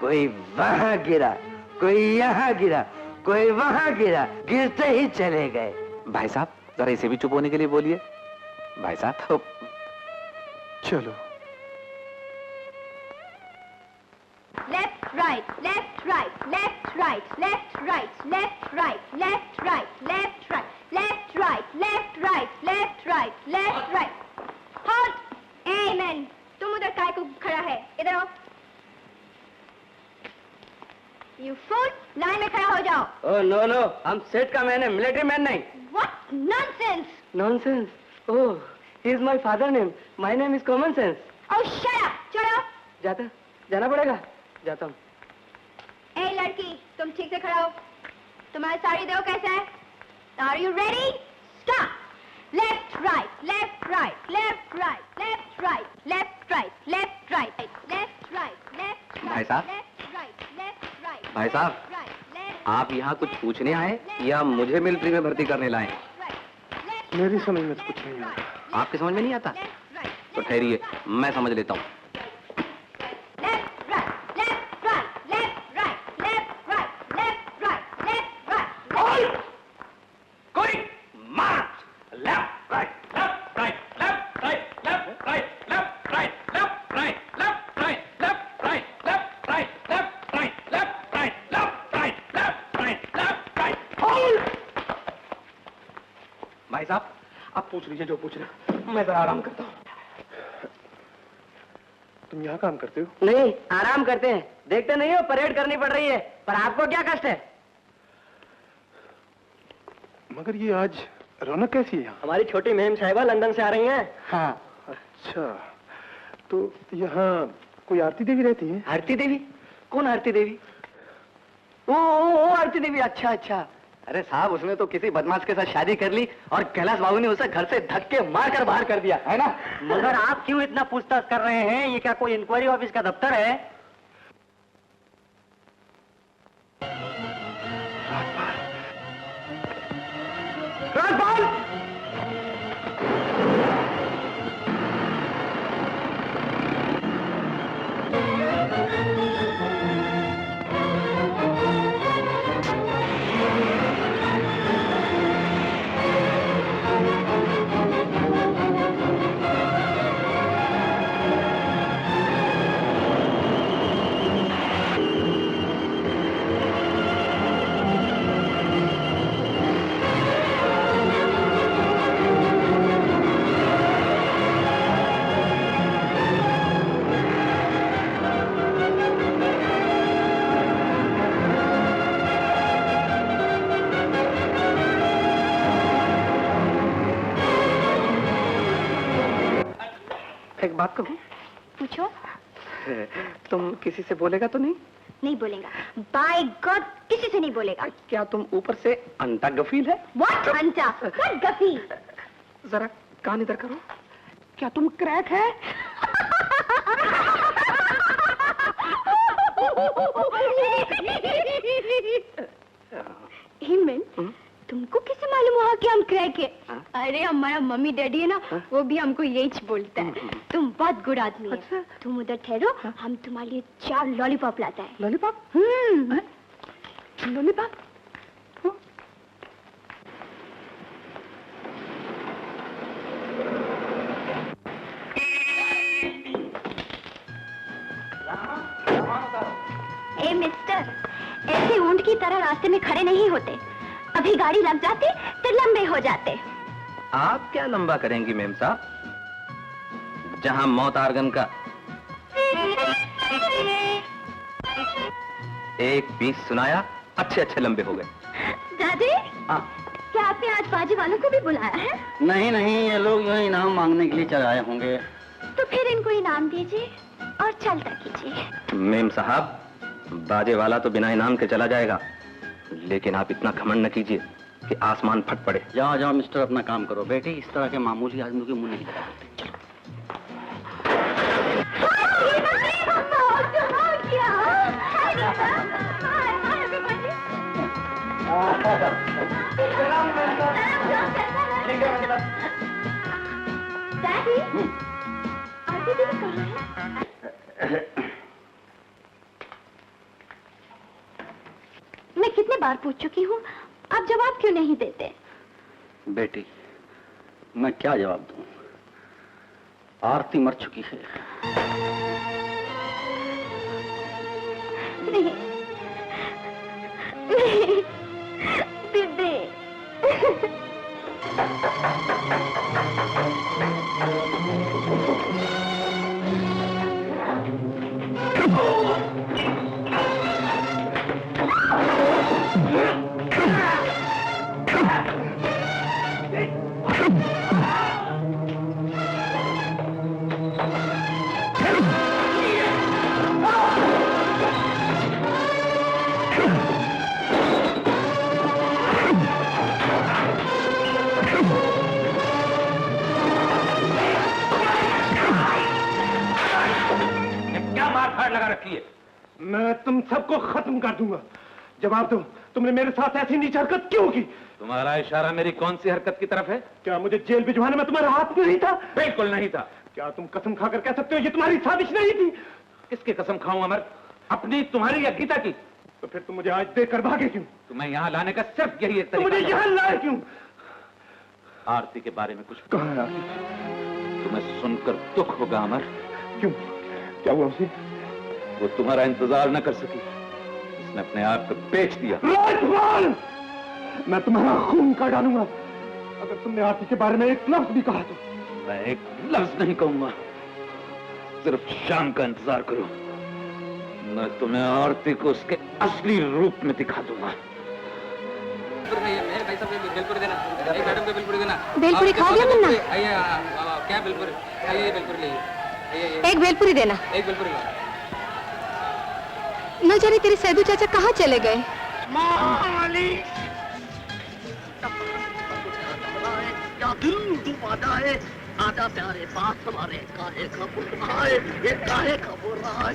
कोई वहां गिरा, कोई यहाँ गिरा, कोई वहां गिरा, गिरते ही चले गए। भाई साहब जरा इसे भी चुप होने के लिए बोलिए। भाई साहब चलो। Left, right, left, right, left, right, left, right, left, right, left, right, left, right, left, right, left, right, left, right, left, right. Halt! Amen. तुम उधर काय को खड़ा है? इधर आओ। You fool! लाइन में खड़ा हो जाओ। Oh no no, हम सेठ का मैन है, मिलिट्री मैन नहीं। What nonsense! Nonsense? Oh, he is my father name. My name is Common Sense. Oh, shut up! चलो। जाना पड़ेगा। जाता हूँ। ए लड़की, तुम ठीक से खड़ा हो। तुम्हारी साड़ी देखो कैसा है? Are you ready? Stop! Left, right, left, right, left, right, left, right, left, right, left, right, left, right, left, right, भाई साहब, left, right, left, right, भाई साहब, left, right, left, आप यहाँ कुछ पूछने आए या मुझे मिलिट्री में भर्ती करने लाए? right, मेरी समझ में तो कुछ नहीं आता। आपकी समझ में नहीं आता? left, right, तो ठहरिए, मैं समझ लेता हूँ। left, right, left, right, left, right, left, right, left, right, left, right, left. कोई march! Left right left right left right left right left right left right left right left right left right left right left right left right left right left right hold! भाई साहब, आप पूछ लीजिए जो पूछना, मैं जरा आराम करता हूँ। तुम यहाँ काम करते हो? नहीं, आराम करते हैं। देखते नहीं हो परेड करनी पड़ रही है, पर आपको क्या कष्ट है? मगर ये आज रौनक कैसी है यहाँ? हमारी छोटी मेम साहिबा लंदन से आ रही हैं। हाँ। अच्छा, तो यहाँ कोई आरती देवी रहती है? आरती देवी? कौन आरती देवी? ओ आरती देवी, अच्छा अच्छा। अरे साहब, उसने तो किसी बदमाश के साथ शादी कर ली और कैलाश बाबू ने उसे घर से धक्के मारकर बाहर कर दिया, है ना? मगर आप क्यों इतना पूछताछ कर रहे हैं? ये क्या कोई इंक्वायरी ऑफिस का दफ्तर है? राजपाल! एक बात कहूँ? पूछो। तुम किसी से बोलेगा तो नहीं? नहीं बोलेगा। बाय गॉड किसी से नहीं बोलेगा। क्या तुम ऊपर से अंडा गफील है? व्हाट अंडा? व्हाट गफील? जरा कान इधर करो। क्या तुम क्रैक है? हिमन, तुमको कैसे मालूम हुआ कि हम क्रैक है? अरे हमारा मम्मी डैडी है ना, वो भी हमको यही बोलता है। तुम बहुत गुड आदमी है। तुम उधर ठहरो, हम तुम्हारे लिए 4 लॉलीपॉप लाता है। लॉलीपॉप? लॉलीपॉप? ए मिस्टर, ऐसे ऊंट की तरह रास्ते में खड़े नहीं होते। अभी गाड़ी लग जाती तो लंबे हो जाते। आप क्या लंबा करेंगी मेम साहब? जहां मौत आर्गन का एक पीस सुनाया, अच्छे अच्छे लंबे हो गए। दादी, क्या आपने आज बाजी वालों को भी बुलाया है? नहीं नहीं, ये लोग जो इनाम मांगने के लिए चले आए होंगे। तो फिर इनको इनाम दीजिए और चलता कीजिए। मेम साहब, बाजे वाला तो बिना इनाम के चला जाएगा, लेकिन आप इतना घमंड न कीजिए कि आसमान फट पड़े। जाओ जाओ मिस्टर, अपना काम करो। बेटी, इस तरह के मामूली आदमी के मुंह नहीं लगा। चलो। डैडी, आंटी दीदी कहाँ है? मैं कितने बार पूछ चुकी हूँ, आप जवाब क्यों नहीं देते? बेटी, मैं क्या जवाब दूं? आरती मर चुकी है। नहीं, नहीं, दीदी। लगा रखी है। मैं तुम सबको खत्म कर दूंगा। जवाब दो, तुमने मेरे साथ ऐसी नीच हरकत क्यों की? तुम्हारा इशारा मेरी कौन सी हरकत की तरफ है? क्या मुझे जेल भिजवाने में तुम्हारा हाथ नहीं था? बिल्कुल नहीं था। क्या तुम कसम खाकर कह सकते हो ये तुम्हारी साजिश नहीं थी? किसकी कसम खाऊं अमर? अपनी, तुम्हारी या गीता की? तो फिर तुम मुझे आज देकर भागे क्यों? तुम्हें यहाँ लाने का सिर्फ यही एक तरीका। मुझे यहाँ लाए क्यों? आरती के बारे में कुछ कहा है? तुम्हें सुनकर दुख होगा अमर। क्यों? क्या हुआ उसे? वो तुम्हारा इंतजार न कर सकी, उसने अपने आप को बेच दिया। राजपाल, मैं तुम्हारा खून का डालूंगा अगर तुमने आरती के बारे में एक लफ्ज भी कहा तो। मैं एक लफ्ज नहीं कहूंगा, सिर्फ शाम का इंतजार करो। मैं तुम्हें आरती को उसके असली रूप में दिखा दूंगा। बेलपुरी देना, एक मैडम को बेलपुरी देना। बेलपुरी खा गया मुन्ना? आइए, क्या बेलपुरी? आइए बेलपुरी लीजिए। एक बेलपुरी देना। एक बेलपुरी लो। न जाने तेरे सैदू चाचा कहाँ चले गए? आजा प्यारे पास हमारे, काहे का बुलाए, ये काहे का बुलाए।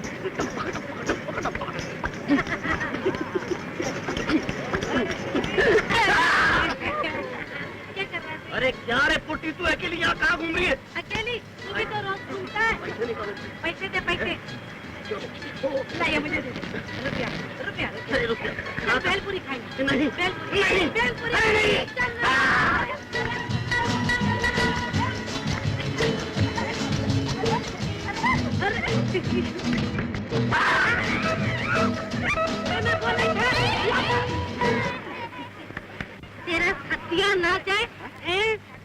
अरे क्या रे पुट्टी, तू अकेली यहाँ कहाँ घूम रही है? अकेली? तू भी तो रोज घूमता है। पैसे दे, पैसे। लाइए मुझे दे। रुपया, रुपया, रुपया। बेलपुरी खाएंगे। नहीं, बेलपुरी, नहीं, बेलपुरी। नहीं, तेरा हथियार ना जाए,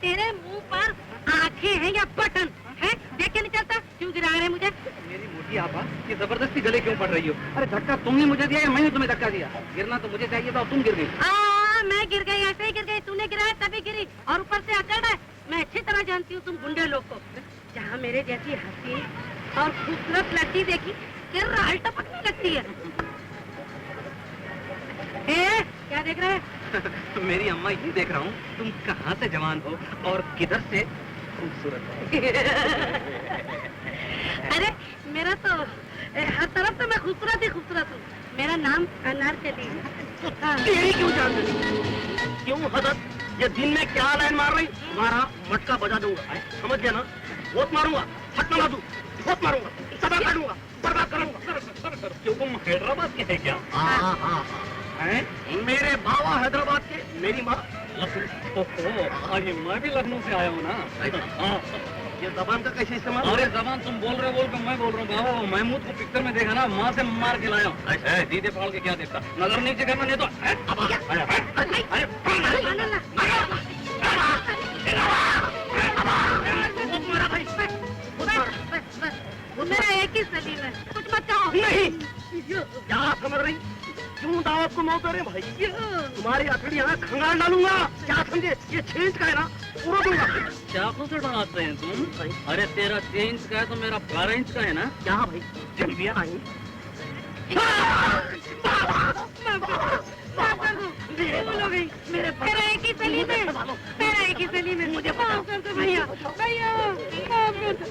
तेरे मुंह पर आंखें हैं या बटन है? देख के नहीं चलता? क्यों गिरा रहे मुझे? मेरी मोटी आपा, ये जबरदस्ती गले क्यों पड़ रही हो? अरे धक्का तुमने मुझे दिया या मैंने तुम्हें धक्का दिया? गिरना तो मुझे चाहिए था और तुम गिर गई। मैं गिर गई, ऐसे ही गिर गई। तूने गिराया तभी गिरी, और ऊपर से अकड़ है। मैं अच्छी तरह जानती हूँ तुम गुंडे लोग को। जहाँ यहाँ मेरे जैसी हंसी और खूबसूरत लड़की देखी कि राल टपकने लगती है। क्या देख रहे हैं? मेरी अम्मा ये देख रहा हूँ, तुम कहाँ से जवान हो और किधर से खूबसूरत हो। अरे मेरा तो हर तरफ से मैं खूबसूरत ही खूबसूरत हूँ। मेरा नाम अनारकली है। तेरी क्यों जान रही? क्यों हदत? ये दिन में क्या लाइन मार रही? तुम्हारा मटका बजा दूंगा, समझ गया ना? बहुत मारूंगा, हट ना दू, बहुत मारूंगा, सदा काटूंगा, बर्बाद करूंगा। क्यों तुम हैदराबाद के है क्या? हाँ। मेरे बाबा हैदराबाद के, मेरी माँ लखनऊ। अरे मैं भी लखनऊ से आया हूँ ना। ये जबान का कैसे इस्तेमाल? अरे जबान तुम बोल रहे बोल कर मैं बोल रहा हूँ। बाबा महमूद को पिक्चर में देखा ना, माँ से मार के लाया हूँ। दीदे फाड़ के क्या देखता, नजर नीचे करना नहीं तो। मेरा एक ही सलीम है, कुछ मत कहो। नहीं, क्या समझ रही? क्यों दावत को मौत दे रहे भाई? तुम्हारी अकड़ी यहाँ खंगाल डालूंगा, क्या समझे? ये छेंच का है ना, पूरा दूंगा। चाकू से डराते हैं तुम? अरे तेरा 6 इंच का है तो मेरा 12 इंच का है ना। क्या भाई जल्दी आई? मेरा एक ही सलीम है, मेरा एक ही सलीम है। मुझे माफ कर दो भैया, भैया माफ कर दो।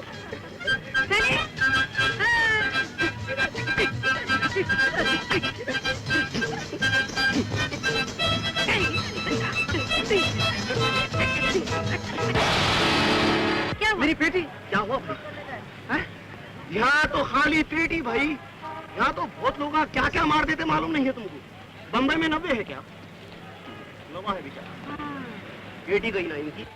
क्या मेरी पेटी? क्या हुआ भाई? यहाँ तो खाली पेटी भाई, यहाँ तो बहुत लोग क्या क्या मार देते मालूम नहीं है तुमको। बम्बई में 90 है क्या? 90 है बेचारा, पेटी गई ना इनकी।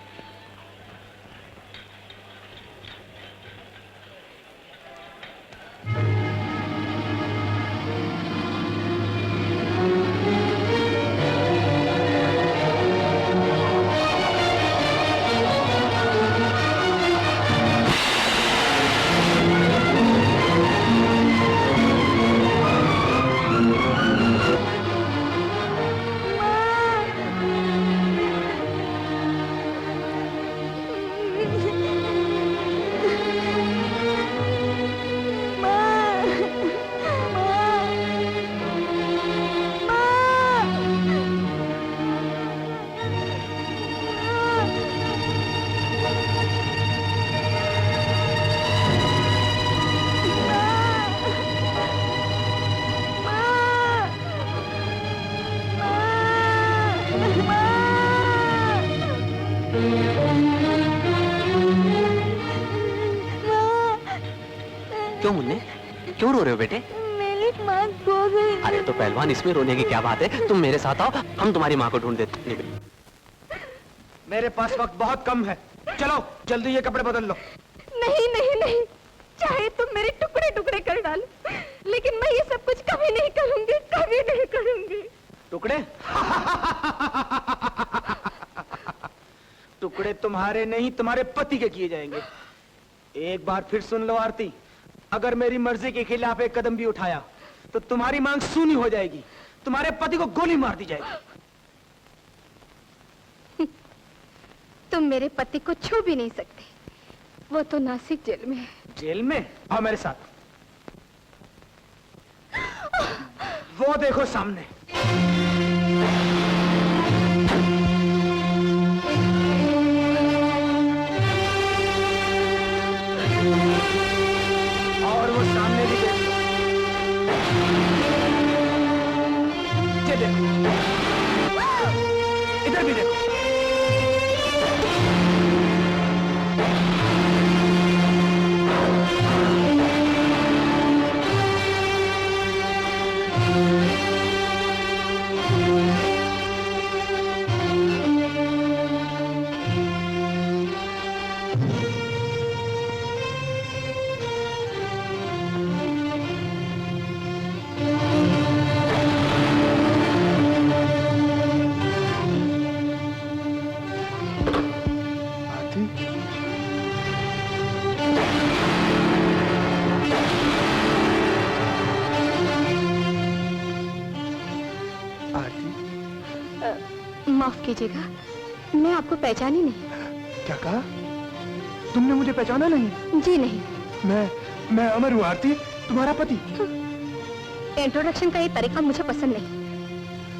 क्यों मुन्ने, क्यों रो रहे हो बेटे? मेरी माँ खो गई। अरे तो पहलवान, इसमें रोने की क्या बात है? तुम मेरे साथ आओ, हम तुम्हारी माँ को ढूंढ देते हैं। मेरे पास वक्त बहुत कम है, चलो जल्दी ये कपड़े बदल लो। नहीं नहीं नहीं, चाहे तुम मेरे टुकड़े टुकड़े कर डालो, लेकिन मैं ये सब कुछ कभी नहीं करूंगी, कभी नहीं करूंगी। टुकड़े? टुकड़े तुम्हारे नहीं, तुम्हारे पति के किए जाएंगे। एक बार फिर सुन लो आरती, अगर मेरी मर्जी के खिलाफ एक कदम भी उठाया तो तुम्हारी मांग सूनी हो जाएगी, तुम्हारे पति को गोली मार दी जाएगी। तुम मेरे पति को छू भी नहीं सकते, वो तो नासिक जेल में है। जेल में? आओ मेरे साथ, वो देखो सामने। और वो सामने भी देखो, ये देखो, इधर भी देखो। माफ कीजिएगा, मैं आपको पहचानी नहीं। क्या कहा? तुमने मुझे पहचाना नहीं? जी नहीं। मैं अमर हूँ आरती, तुम्हारा पति। इंट्रोडक्शन का ये तरीका मुझे पसंद नहीं।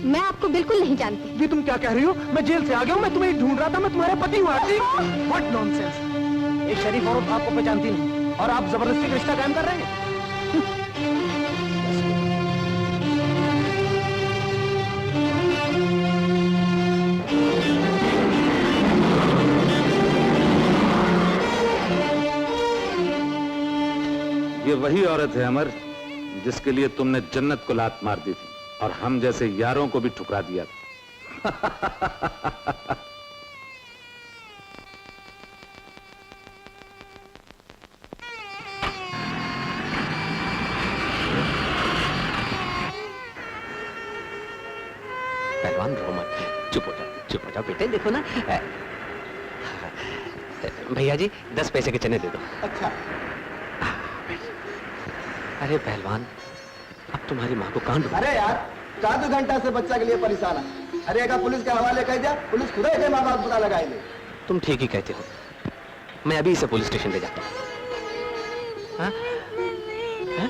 मैं आपको बिल्कुल नहीं जानती। ये तुम क्या कह रही हो? मैं जेल से आ गया हूँ, मैं तुम्हें ढूंढ रहा था, मैं तुम्हारा पति हूँ आरती। What nonsense! एक शरीफ औरत आपको पहचानती नहीं और आप जबरदस्ती रिश्ता कायम कर रहे हैं। ये वही औरत है अमर, जिसके लिए तुमने जन्नत को लात मार दी थी और हम जैसे यारों को भी ठुकरा दिया था। पहलवान रो मत, चुप हो जाओ बेटे। देखो ना भैया जी 10 पैसे के चने दे दो। अच्छा। अरे पहलवान, अब तुम्हारी माँ को कांड। अरे यार 4 घंटा से बच्चा के लिए परेशान है। अरे अगर पुलिस के हवाले कर दिया, पुलिस खुद ही माँ बाप पता लगाएंगे। तुम ठीक ही कहते हो, मैं अभी इसे पुलिस स्टेशन ले जाता हूँ। हाँ? हाँ?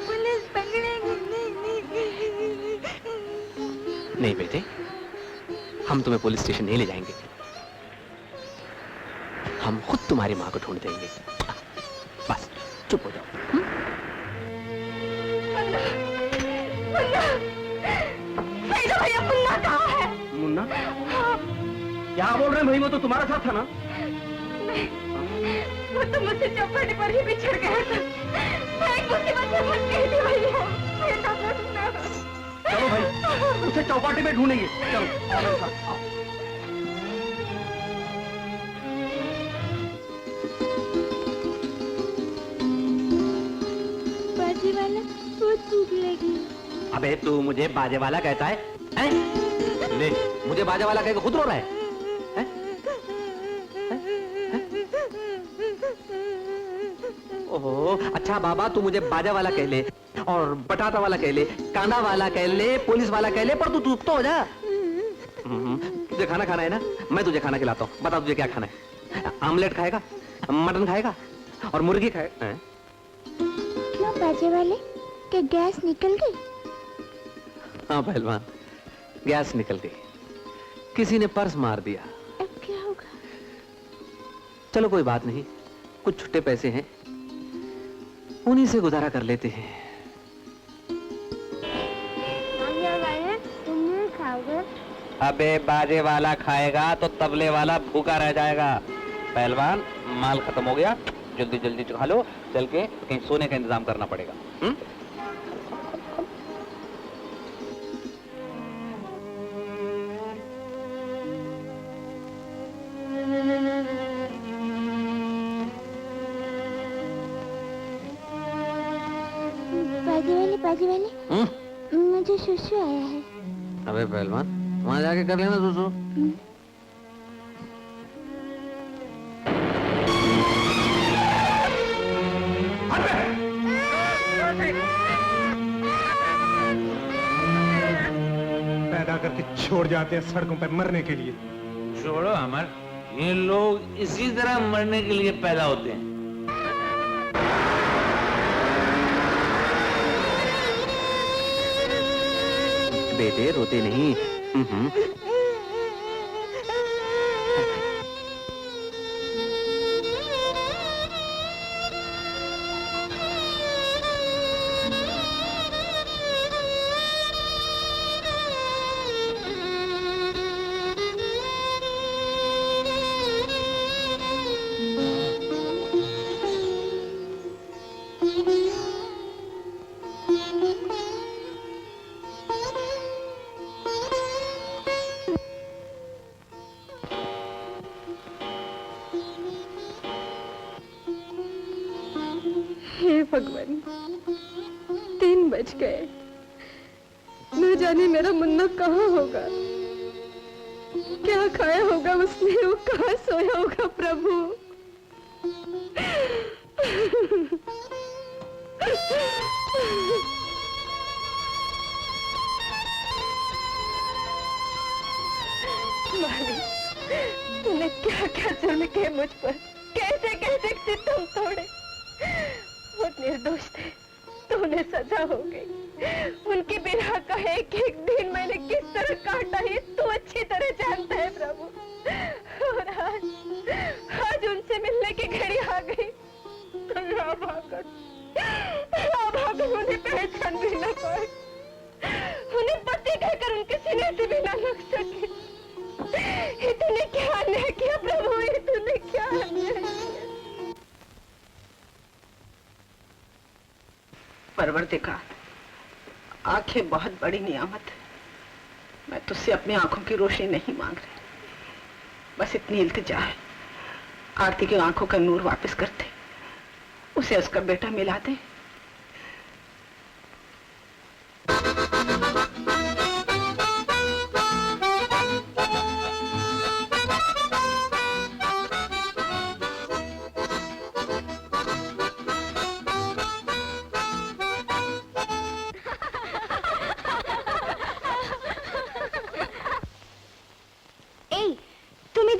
पुलिस पकड़ेगी। नहीं बेटे, हम तुम्हें पुलिस स्टेशन नहीं ले जाएंगे, हम खुद तुम्हारी माँ को ढूंढ देंगे। बस चुप हो जाओ। भैया मुन्ना कहाँ है? मुन्ना? क्या बोल रहे हैं भाई? वो तो तुम्हारा साथ था ना? वो तो मुझसे चौपाटी पर ही बिछड़ गया था। मैं एक मुसीबत में फंस गई थी भैया। मेरा मुन्ना। चलो भाई, उसे चौपाटी में ढूंढेंगे। चलो आओ मेरे साथ, आओ। बाजी वाला बहुत भूख लगी। अबे तू मुझे बाजे वाला कहता है? हैं? ले, मुझे बाजे वाला कहकर खुद रो रहा है? हैं? ओहो, अच्छा बाबा तू मुझे बाजा वाला कह ले और बटाटा वाला कह ले, कांदा वाला कह ले, पुलिस वाला कह ले, पर तू चुप तो हो जा। तुझे खाना खाना है ना? मैं तुझे खाना खिलाता हूँ। बता तुझे क्या खाना है? आमलेट खाएगा, मटन खाएगा और मुर्गी खाएगा? क्यों बाजे वाले, क्या गैस निकल गई? हाँ पहलवान, गैस निकल गई, किसी ने पर्स मार दिया। अब क्या होगा? चलो कोई बात नहीं, कुछ छुट्टे पैसे हैं, उन्हीं से गुजारा कर लेते हैं। तुम नहीं खाओगे? अबे बाजे वाला खाएगा तो तबले वाला भूखा रह जाएगा। पहलवान माल खत्म हो गया, जल्दी जल्दी खा लो, चल के कहीं सोने का इंतजाम करना पड़ेगा। बाजी वाले मुझे सुसु आया है। अबे पहलवान वहां जाके कर लेना सुसु। पैदा करके छोड़ जाते हैं सड़कों पर मरने के लिए। छोड़ो अमर, ये लोग इसी तरह मरने के लिए पैदा होते हैं। बेटे रोते नहीं। हे भगवान, 3 बज गए, न जाने मेरा मुन्ना कहाँ होगा, क्या खाया होगा उसने, वो कहाँ सोया होगा प्रभु। मालिक, तूने तुमने क्या क्या जुल्म किए मुझ पर, कैसे कैसे तुम तोड़े। वो निर्दोष थे तो उन्हें सजा हो गई। उनके बिना का एक एक दिन मैंने किस तरह काटा ये तू अच्छी तरह जानता है प्रभु। और आज उनसे मिलने की घड़ी आ गई तो भागकर उन्हें पहचान भी न पाए, उन्हें पति कहकर उनके सीने से भी न लग सके। ये तूने क्या अन्याय किया प्रभु, ये तूने क्या अन्याय किया। परवरदिगार, आंखें बहुत बड़ी नियामत है। मैं तुझसे अपनी आंखों की रोशनी नहीं मांग रही, बस इतनी इल्तिजा है, आरती की आंखों का नूर वापस कर दे, उसे उसका बेटा मिला दे।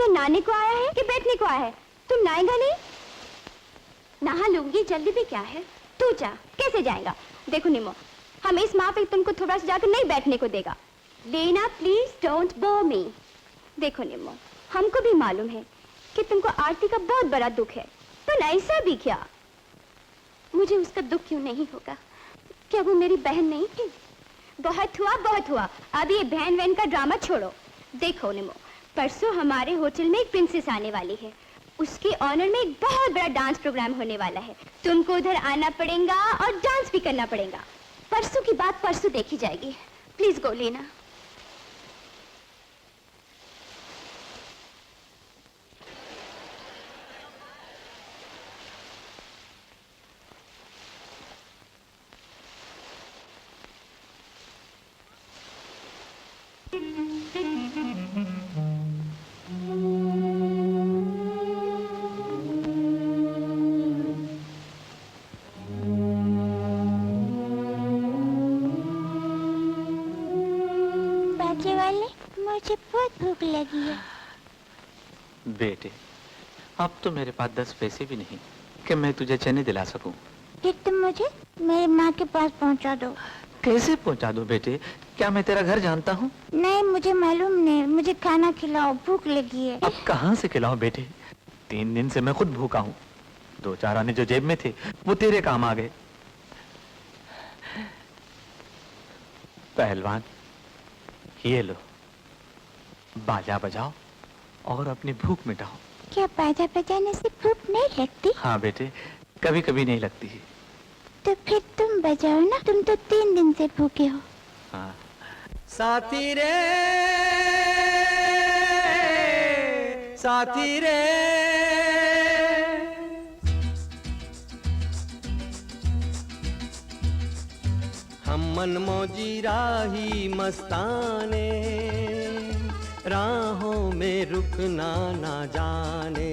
नहाने को आया है कि बैठने को आया है? तुम नहाएगा नहीं? नहा लूंगी, जल्दी भी क्या है, तू जा। कैसे जाएगा? देखो निमो, हम इस माँ पे तुमको थोड़ा सा जाकर नहीं बैठने को देगा। लेना प्लीज डोंट बोर मी। देखो निमो, हमको भी मालूम है कि तुमको आरती का बहुत बड़ा दुख है, पर ऐसा भी क्या? मुझे उसका दुख क्यों नहीं होगा? क्या वो मेरी बहन नहीं थी? बहुत हुआ। अब ये बहन वहन का ड्रामा छोड़ो। देखो निमो, परसों हमारे होटल में एक प्रिंसेस आने वाली है, उसके ऑनर में एक बहुत बड़ा डांस प्रोग्राम होने वाला है। तुमको उधर आना पड़ेगा और डांस भी करना पड़ेगा। परसों की बात परसों देखी जाएगी। प्लीज गो लेना। मुझे बहुत भूख लगी है। बेटे, अब तो मेरे पास 10 पैसे भी नहीं कि मैं तुझे चने दिला सकूं। फिर तुम मुझे मेरी माँ के पास पहुँचा दो। कैसे पहुँचा दो बेटे? क्या मैं तेरा घर जानता हूँ? नहीं, मुझे मालूम नहीं। मुझे खाना खिलाओ, भूख लगी है। अब कहाँ से खिलाऊं बेटे? 3 दिन से मैं खुद भूखा हूँ। 2-4 आने जो जेब में थे वो तेरे काम आ गए। पहलवान, ये लो, बाजा बजाओ और अपनी भूख मिटाओ। क्या बाजा बजाने से भूख नहीं लगती? हाँ बेटे, कभी कभी नहीं लगती है। तो फिर तुम बजाओ ना, तुम तो 3 दिन से भूखे हो। हाँ। साथी रे, साथी रे, हम मनमौजी राही मस्ताने, राहों में रुकना ना जाने।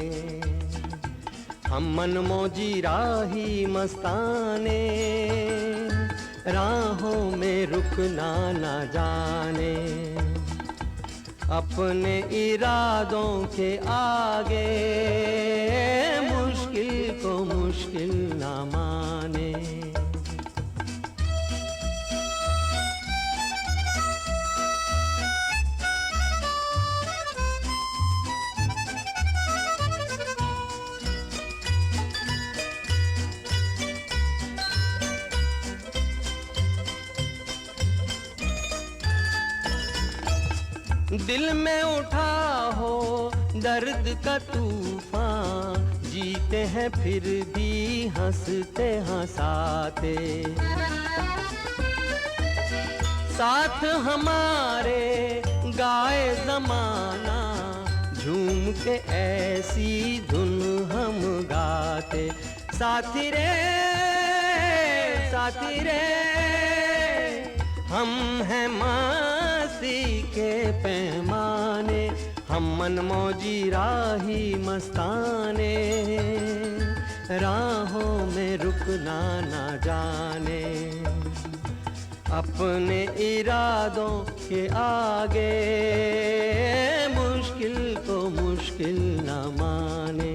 हम मनमौजी राही मस्ताने, राहों में रुकना ना जाने। अपने इरादों के आगे मुश्किल को मुश्किल ना माने। दिल में उठा हो दर्द का तूफान, जीते हैं फिर भी हंसते हंसाते। साथ हमारे गाए जमाना, झूम के ऐसी धुन हम गाते। साथी रे, साथी रे, हम हैं मस्ती के पैमाने। हम मनमौजी राही मस्ताने, राहों में रुकना ना जाने। अपने इरादों के आगे मुश्किल को मुश्किल मुश्किल न माने।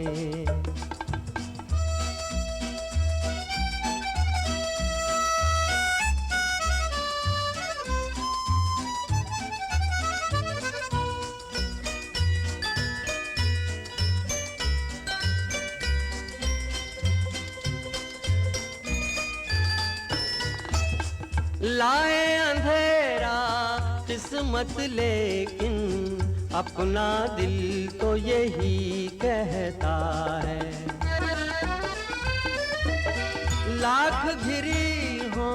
लाए अंधेरा किस्मत लेकिन अपना दिल तो यही कहता है। लाख घिरी हो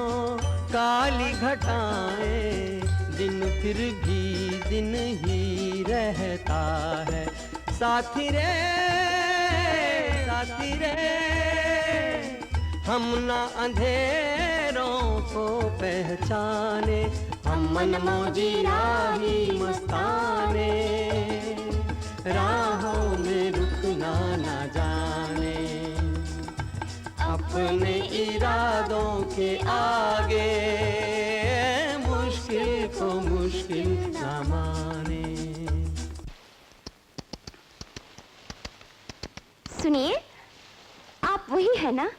काली घटाएं दिन फिर भी दिन ही रहता है। साथी रे हम ना अंधेरों को पहचाने, हम मनमौजी राही मस्ताने, राहों में रुकना ना जाने, अपने इरादों के आगे मुश्किल को मुश्किल ना माने। सुनिए, आप वही है ना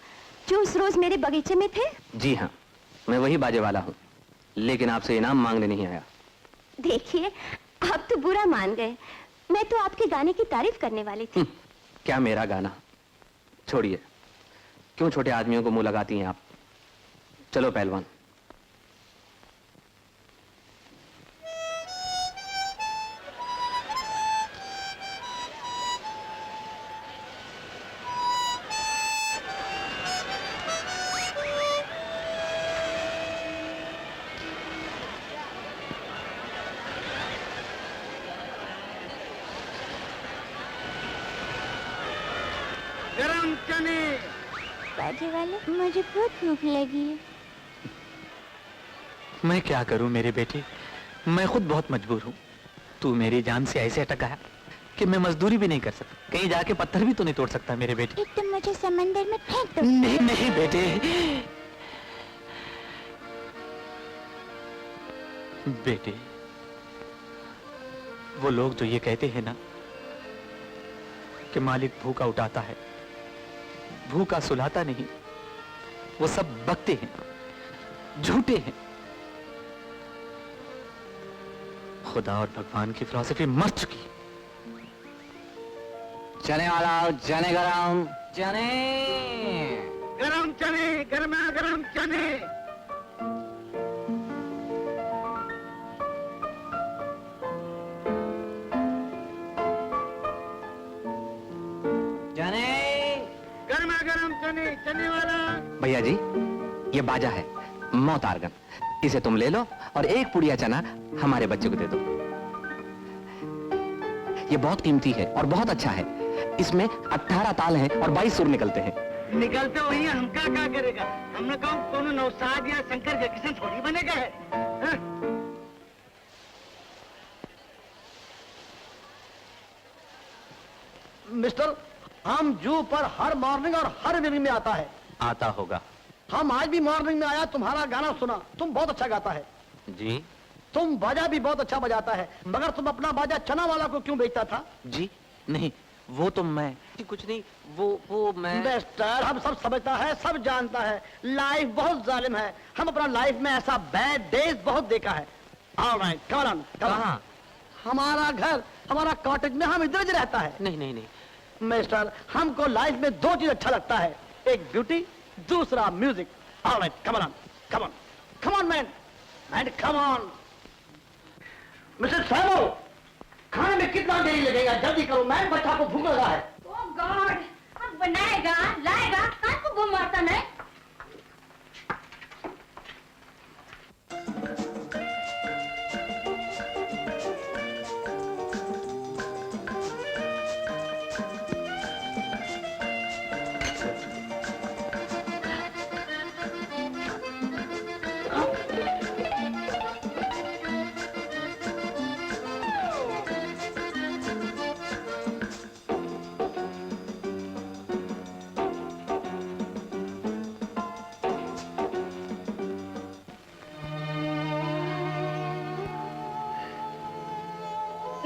जो उस रोज मेरे बगीचे में थे? जी हाँ, मैं वही बाजे वाला हूँ, लेकिन आपसे इनाम मांगने नहीं आया। देखिए, आप तो बुरा मान गए। मैं तो आपके गाने की तारीफ करने वाली थी। क्या मेरा गाना? छोड़िए, क्यों छोटे आदमियों को मुंह लगाती हैं आप? चलो पहलवान। गरम चने। बाजे वाले, मुझे बहुत भूख लगी है। मैं क्या करूं मेरे बेटे, मैं खुद बहुत मजबूर हूं। तू मेरी जान से ऐसे अटका है कि मैं मजदूरी भी नहीं कर सकता, कहीं जाके पत्थर भी तो नहीं तोड़ सकता मेरे बेटे। एक तुम मुझे समंदर में फेंक दो। नहीं नहीं बेटे, बेटे वो लोग जो ये कहते हैं ना कि मालिक भूखा उठाता है, भूखा सुलाता नहीं, वो सब बकते हैं, झूठे हैं। खुदा और भगवान की फिलॉसफी मर चुकी है। चने वाला, चने गरम, चने गरम चने, गरमा गरम चने। चने गरमा गरम चने, चने वाला। भैया जी, ये बाजा है मोतारगन, इसे तुम ले लो और एक पुड़िया चना हमारे बच्चे को दे दो। ये बहुत कीमती है और बहुत अच्छा है। इसमें 18 ताल हैं और 22 सुर निकलते हैं। निकलते वही हम क्या करेगा? हमने कहा कोनो नौसाद या शंकर जैक्सन थोड़ी बनेगा है। हाँ? मिस्टर, हम जू पर हर मॉर्निंग और हर इवनिंग में आता है। आता होगा। हम आज भी मॉर्निंग में आया, तुम्हारा गाना सुना, तुम बहुत अच्छा गाता है। जी तुम बाजा भी बहुत अच्छा बजाता है, मगर तुम अपना बाजा चना वाला को क्यों बेचता था? जी नहीं, वो तो मैं कुछ नहीं, वो मैं। मिस्टर, हम सब समझता है, सब जानता है, लाइफ बहुत जालिम है। हम अपना लाइफ में ऐसा बैड डेज बहुत देखा है। ऑलराइट, कम ऑन, कहां? हमारा घर, हमारा कॉटेज में, हम इधर ही रहता है। नहीं नहीं नहीं मिस्टर, हमको लाइफ में दो चीज अच्छा लगता है, एक ब्यूटी, दूसरा music. Alright, come on, come on, come on man, and come on. Mister Samo, खाने में कितना देरी लगेगा? जल्दी करो मैन, बच्चा को भूख लगा है। ओह गॉड, अब बनाएगा, लाएगा, कान को बम मारता नहीं।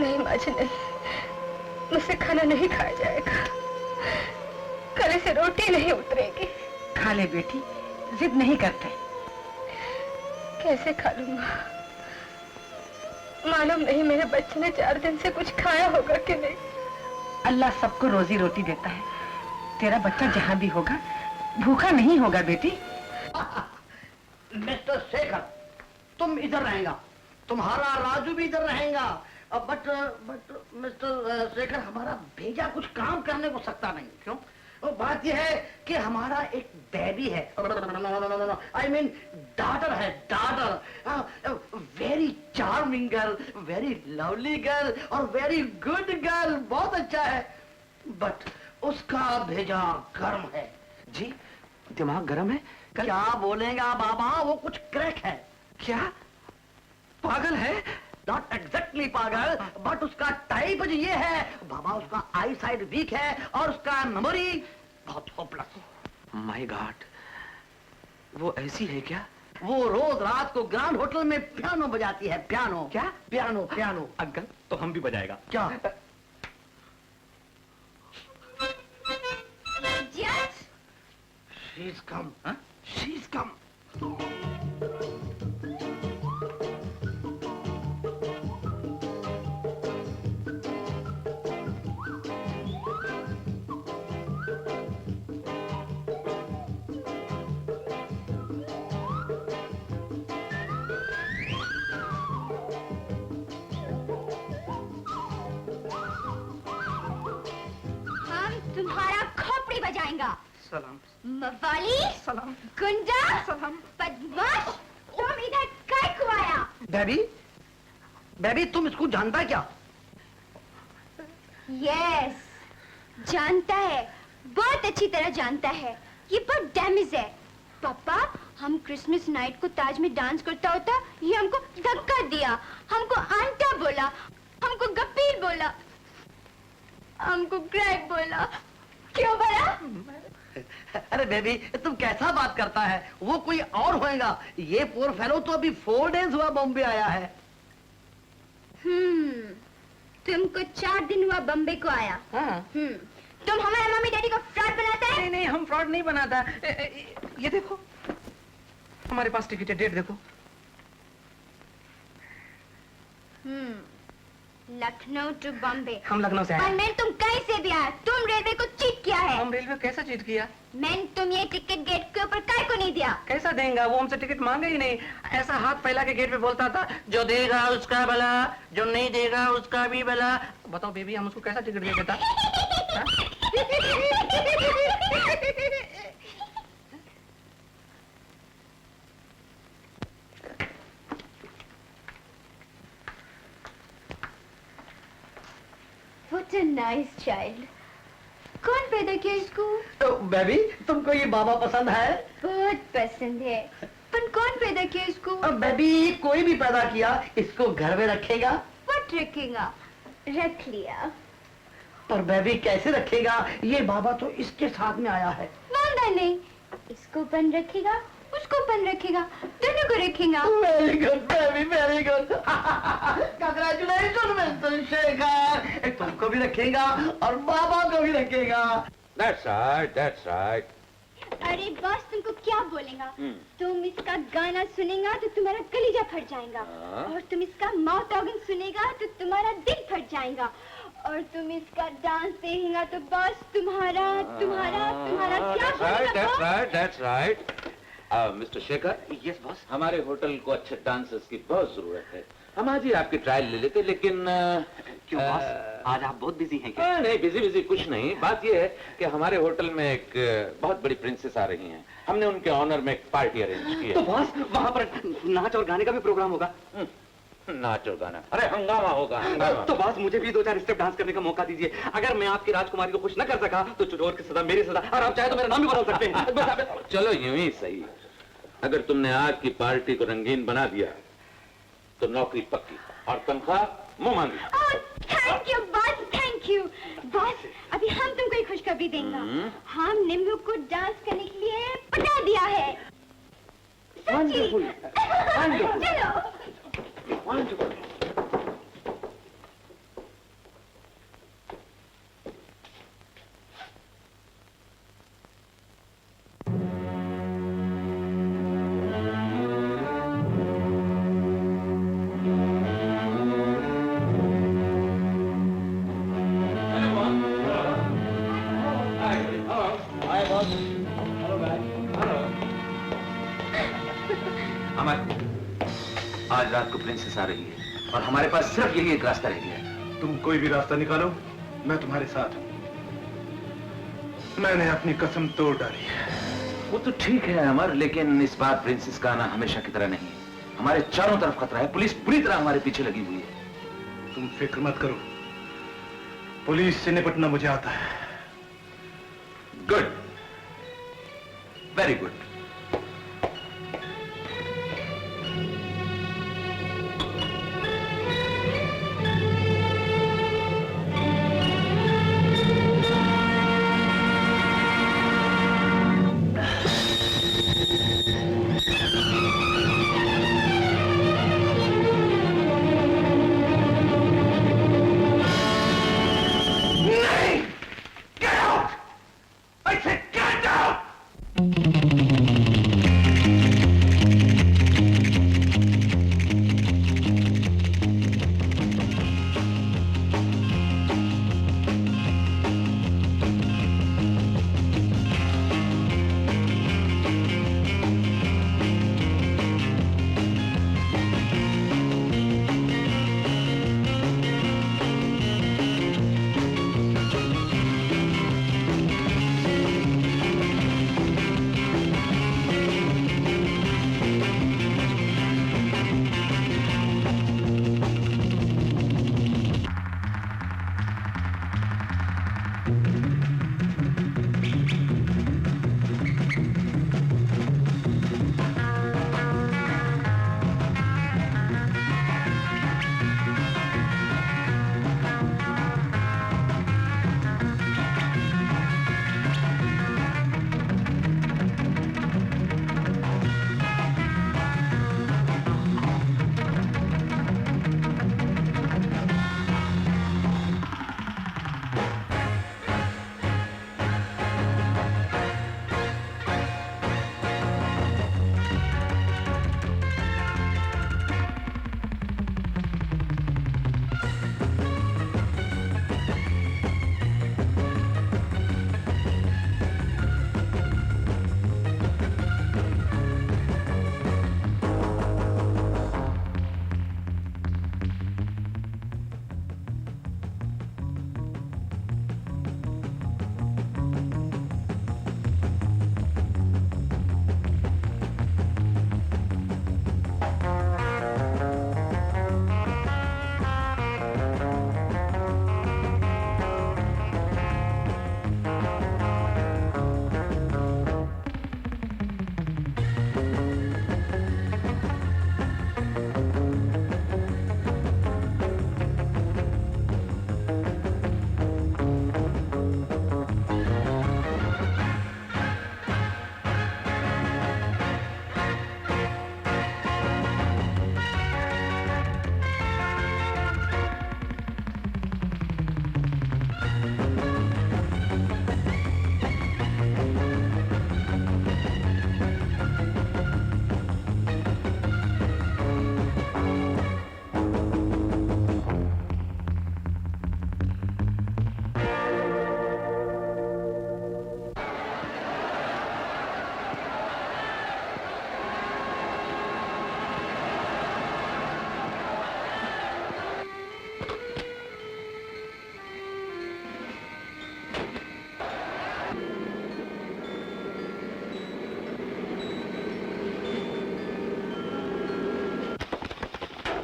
नहीं बाजी नहीं, मुझसे खाना नहीं खाया जाएगा। गले से रोटी नहीं उतरेगी। खा ले बेटी, जिद नहीं करते। कैसे खा लूंगा? मालूम नहीं मेरे बच्चे ने 4 दिन से कुछ खाया होगा कि नहीं। अल्लाह सबको रोजी रोटी देता है। तेरा बच्चा जहाँ भी होगा भूखा नहीं होगा बेटी। मिस्टर शेखर, तुम इधर रहेगा, तुम्हारा राजू भी इधर रहेगा। बट मिस्टर शेखर, हमारा भेजा कुछ काम करने को सकता नहीं। क्यों? वो बात यह है कि हमारा एक बेबी है, आई मीन डॉटर है, daughter. Very charming girl, very lovely girl और वेरी गुड गर्ल, बहुत अच्छा है। बट उसका भेजा गर्म है। जी, दिमाग गर्म है? क्या बोलेगा बाबा, वो कुछ क्रैक है। क्या? पागल है? नॉट एग्जैक्टली पागल, बट उसका टाइप ये है बाबा, उसका आई साइड वीक है और उसका मेमोरी बहुत होपलेस। माय गॉड, वो ऐसी है क्या? वो रोज रात को ग्रैंड होटल में पियानो बजाती है। पियानो। क्या? Piano piano. अंकल, तो हम भी बजाएगा क्या? She's come, huh? She's come. तुम्हारा खोपड़ी बजाएगा। सलाम। मवाली, सलाम। गुंडा, सलाम। बदमाश, तुम इधर काय को आया? बेबी, बेबी तुम इसको जानता क्या? यस, जानता है, बहुत अच्छी तरह जानता है। ये बहुत डैमेज है। पापा, हम क्रिसमस नाइट को ताज में डांस करता होता, ये हमको धक्का दिया, हमको आंटा बोला, हमको गप्पीर बोला, हमको क्रैक बोला। क्यों बोला? अरे बेबी, तुम कैसा बात करता है? वो कोई और होएगा। ये पोर फेलो तो अभी 4 डेज हुआ बॉम्बे आया है। तुमको 4 दिन हुआ बॉम्बे को आया। तुम हमारे मम्मी डैडी को फ्रॉड बनाता है? नहीं नहीं, हम फ्रॉड नहीं बनाता। ये देखो, हमारे पास टिकट है, डेट देखो। लखनऊ टू बॉम्बे। हम लखनऊ से आए। और मैं तुम कहीं से भी आया, तुम रेलवे को चीट किया है। हम रेलवे कैसा चीट किया? मैंने तुम ये टिकट गेट के ऊपर काय को नहीं दिया? कैसा देंगे? वो हमसे टिकट मांगा ही नहीं। ऐसा हाथ फैला के गेट पे बोलता था, जो देगा उसका भला, जो नहीं देगा उसका भी भला। बताओ बेबी, हम उसको कैसा टिकट दे देता? What a nice child. कौन पैदा किया इसको? तो बेबी, तुमको ये बाबा पसंद है? बहुत पसंद है। पर कौन पैदा किया इसको? बेबी, कोई भी पैदा किया, इसको घर में रखेगा? What रखेगा? रख लिया। पर बेबी कैसे रखेगा? ये बाबा तो इसके साथ में आया है। मांगा नहीं, इसको बंद रखेगा, उसको बंद रखेगा, दोनों को रखेगा। Very good baby, very good. Congratulation mister Shekhar, तुमको भी रखेगा और बाबा को भी रखेगा। That's right, that's right. अरे बॉस, तुमको क्या बोलेगा? तुम इसका गाना सुनेगा तो तुम्हारा कलीजा फट जाएगा, और तुम इसका माउथ ऑर्गन सुनेगा तो तुम्हारा दिल फट जाएगा, और तुम इसका डांस देखेगा तो बस तुम्हारा तुम्हारा तुम्हारा क्या बोलेगा? That's right, that's right. Mister Shekhar. Yes boss. हमारे होटल को अच्छे डांसर्स की बहुत जरूरत है। हम आज ही आपकी ट्रायल ले लेते, लेकिन क्यों बॉस, आज आप बहुत बिजी हैं क्या? नहीं, बिजी कुछ नहीं। बात यह है कि हमारे होटल में एक बहुत बड़ी प्रिंसेस आ रही हैं। हमने उनके ऑनर में एक पार्टी अरेंज की है। तो बॉस, वहाँ पर नाच और गाने का भी प्रोग्राम होगा? नाच और गाना? अरे हंगामा होगा, हंगामा। तो बॉस, मुझे भी 2-4 स्टेप डांस करने का मौका दीजिए। अगर मैं आपकी राजकुमारी को खुश न कर सका तो चोर की सजा मेरी सजा, और आप चाहे तो मेरा नाम भी बदल सकते हैं। चलो यूं ही सही। अगर तुमने आज की पार्टी को रंगीन बना दिया तो नौकरी पक्की और तनख्वाह मुंह मांगी। Thank you boss, thank you boss. अभी हम तुमको एक खुशखबरी देंगे। हम निम्बू को डांस करने के लिए पटा दिया है। Wonderful. Wonderful. चलो। Wonderful. अमर, आज रात को प्रिंसेस आ रही है और हमारे पास सिर्फ यही एक रास्ता रह गया है। तुम कोई भी रास्ता निकालो, मैं तुम्हारे साथ हूं। मैंने अपनी कसम तोड़ डाली है। वो तो ठीक है अमर, लेकिन इस बार प्रिंसेस का आना हमेशा की तरह नहीं है। हमारे चारों तरफ खतरा है, पुलिस पूरी तरह हमारे पीछे लगी हुई है। तुम फिक्र मत करो, पुलिस से निपटना मुझे आता है। Good, very good.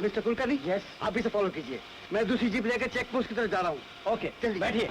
Mister Kulkarni, yes, आप भी से फॉलो कीजिए। मैं दूसरी जीप लेकर चेक पोस्ट की तरफ जा रहा हूँ। ओके, चलिए बैठिए।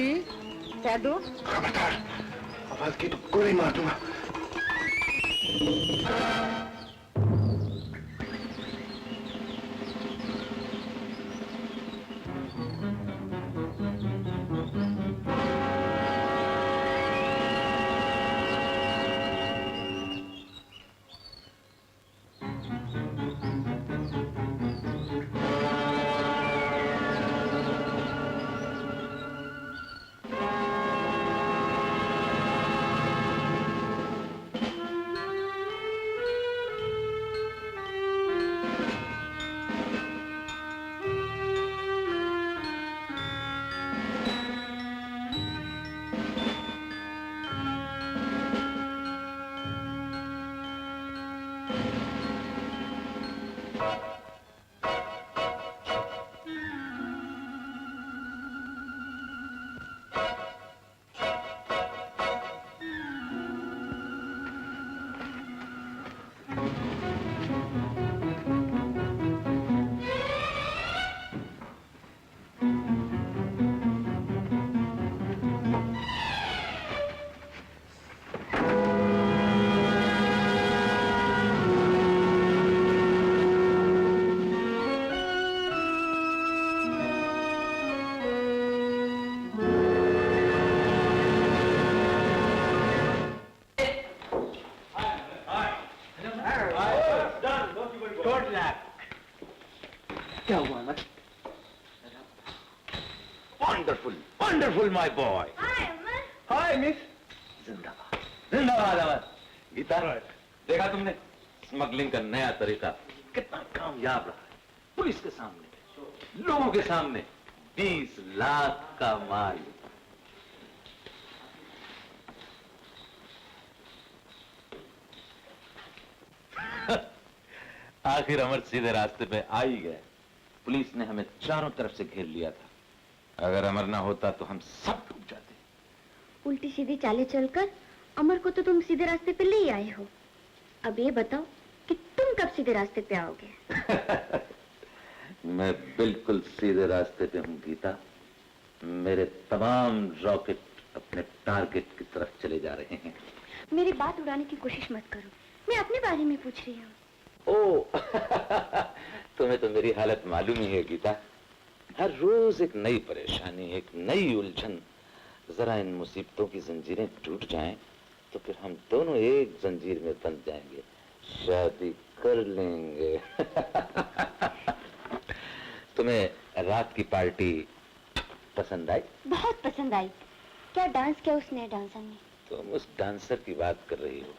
आरती सैदू आवाज की तो गोली मार दूंगा। क्या हुआ ना? Wonderful wonderful my boy. Hi miss. जिंदाबाद जिंदाबाद अमर। गीता देखा तुमने स्मगलिंग का नया तरीका कितना कामयाब रहा है। पुलिस के सामने लोगों के सामने 20 लाख का माल। आखिर अमर सीधे रास्ते पे आ ही गए। पुलिस ने हमें चारों तरफ से घेर लिया था। अगर अमर ना होता तो हम सब डूब जाते। उल्टी सीधी चालें चलकर अमर को तो तुम सीधे रास्ते पे ले आए हो। अब ये बताओ कि तुम कब सीधे रास्ते पे आओगे? मैं बिल्कुल सीधे रास्ते पे हूँ गीता। मेरे तमाम रॉकेट अपने टारगेट की तरफ चले जा रहे हैं। मेरी बात उड़ाने की कोशिश मत करो, मैं अपने बारे में पूछ रही हूँ। ओ तुम्हें तो मेरी हालत मालूम ही है गीता। हर रोज एक नई परेशानी, एक नई उलझन। जरा इन मुसीबतों की जंजीरें टूट जाएं तो फिर हम दोनों एक जंजीर में बंध जाएंगे, शादी कर लेंगे। तुम्हें रात की पार्टी पसंद आई? बहुत पसंद आई। क्या डांस किया उस नए डांसर ने? तुम उस डांसर की बात कर रही हो?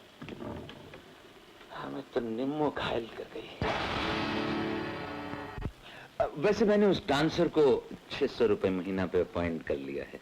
हमें तो निम्मो घायल कर गई। वैसे मैंने उस डांसर को 600 रुपए महीना पे अपॉइंट कर लिया है।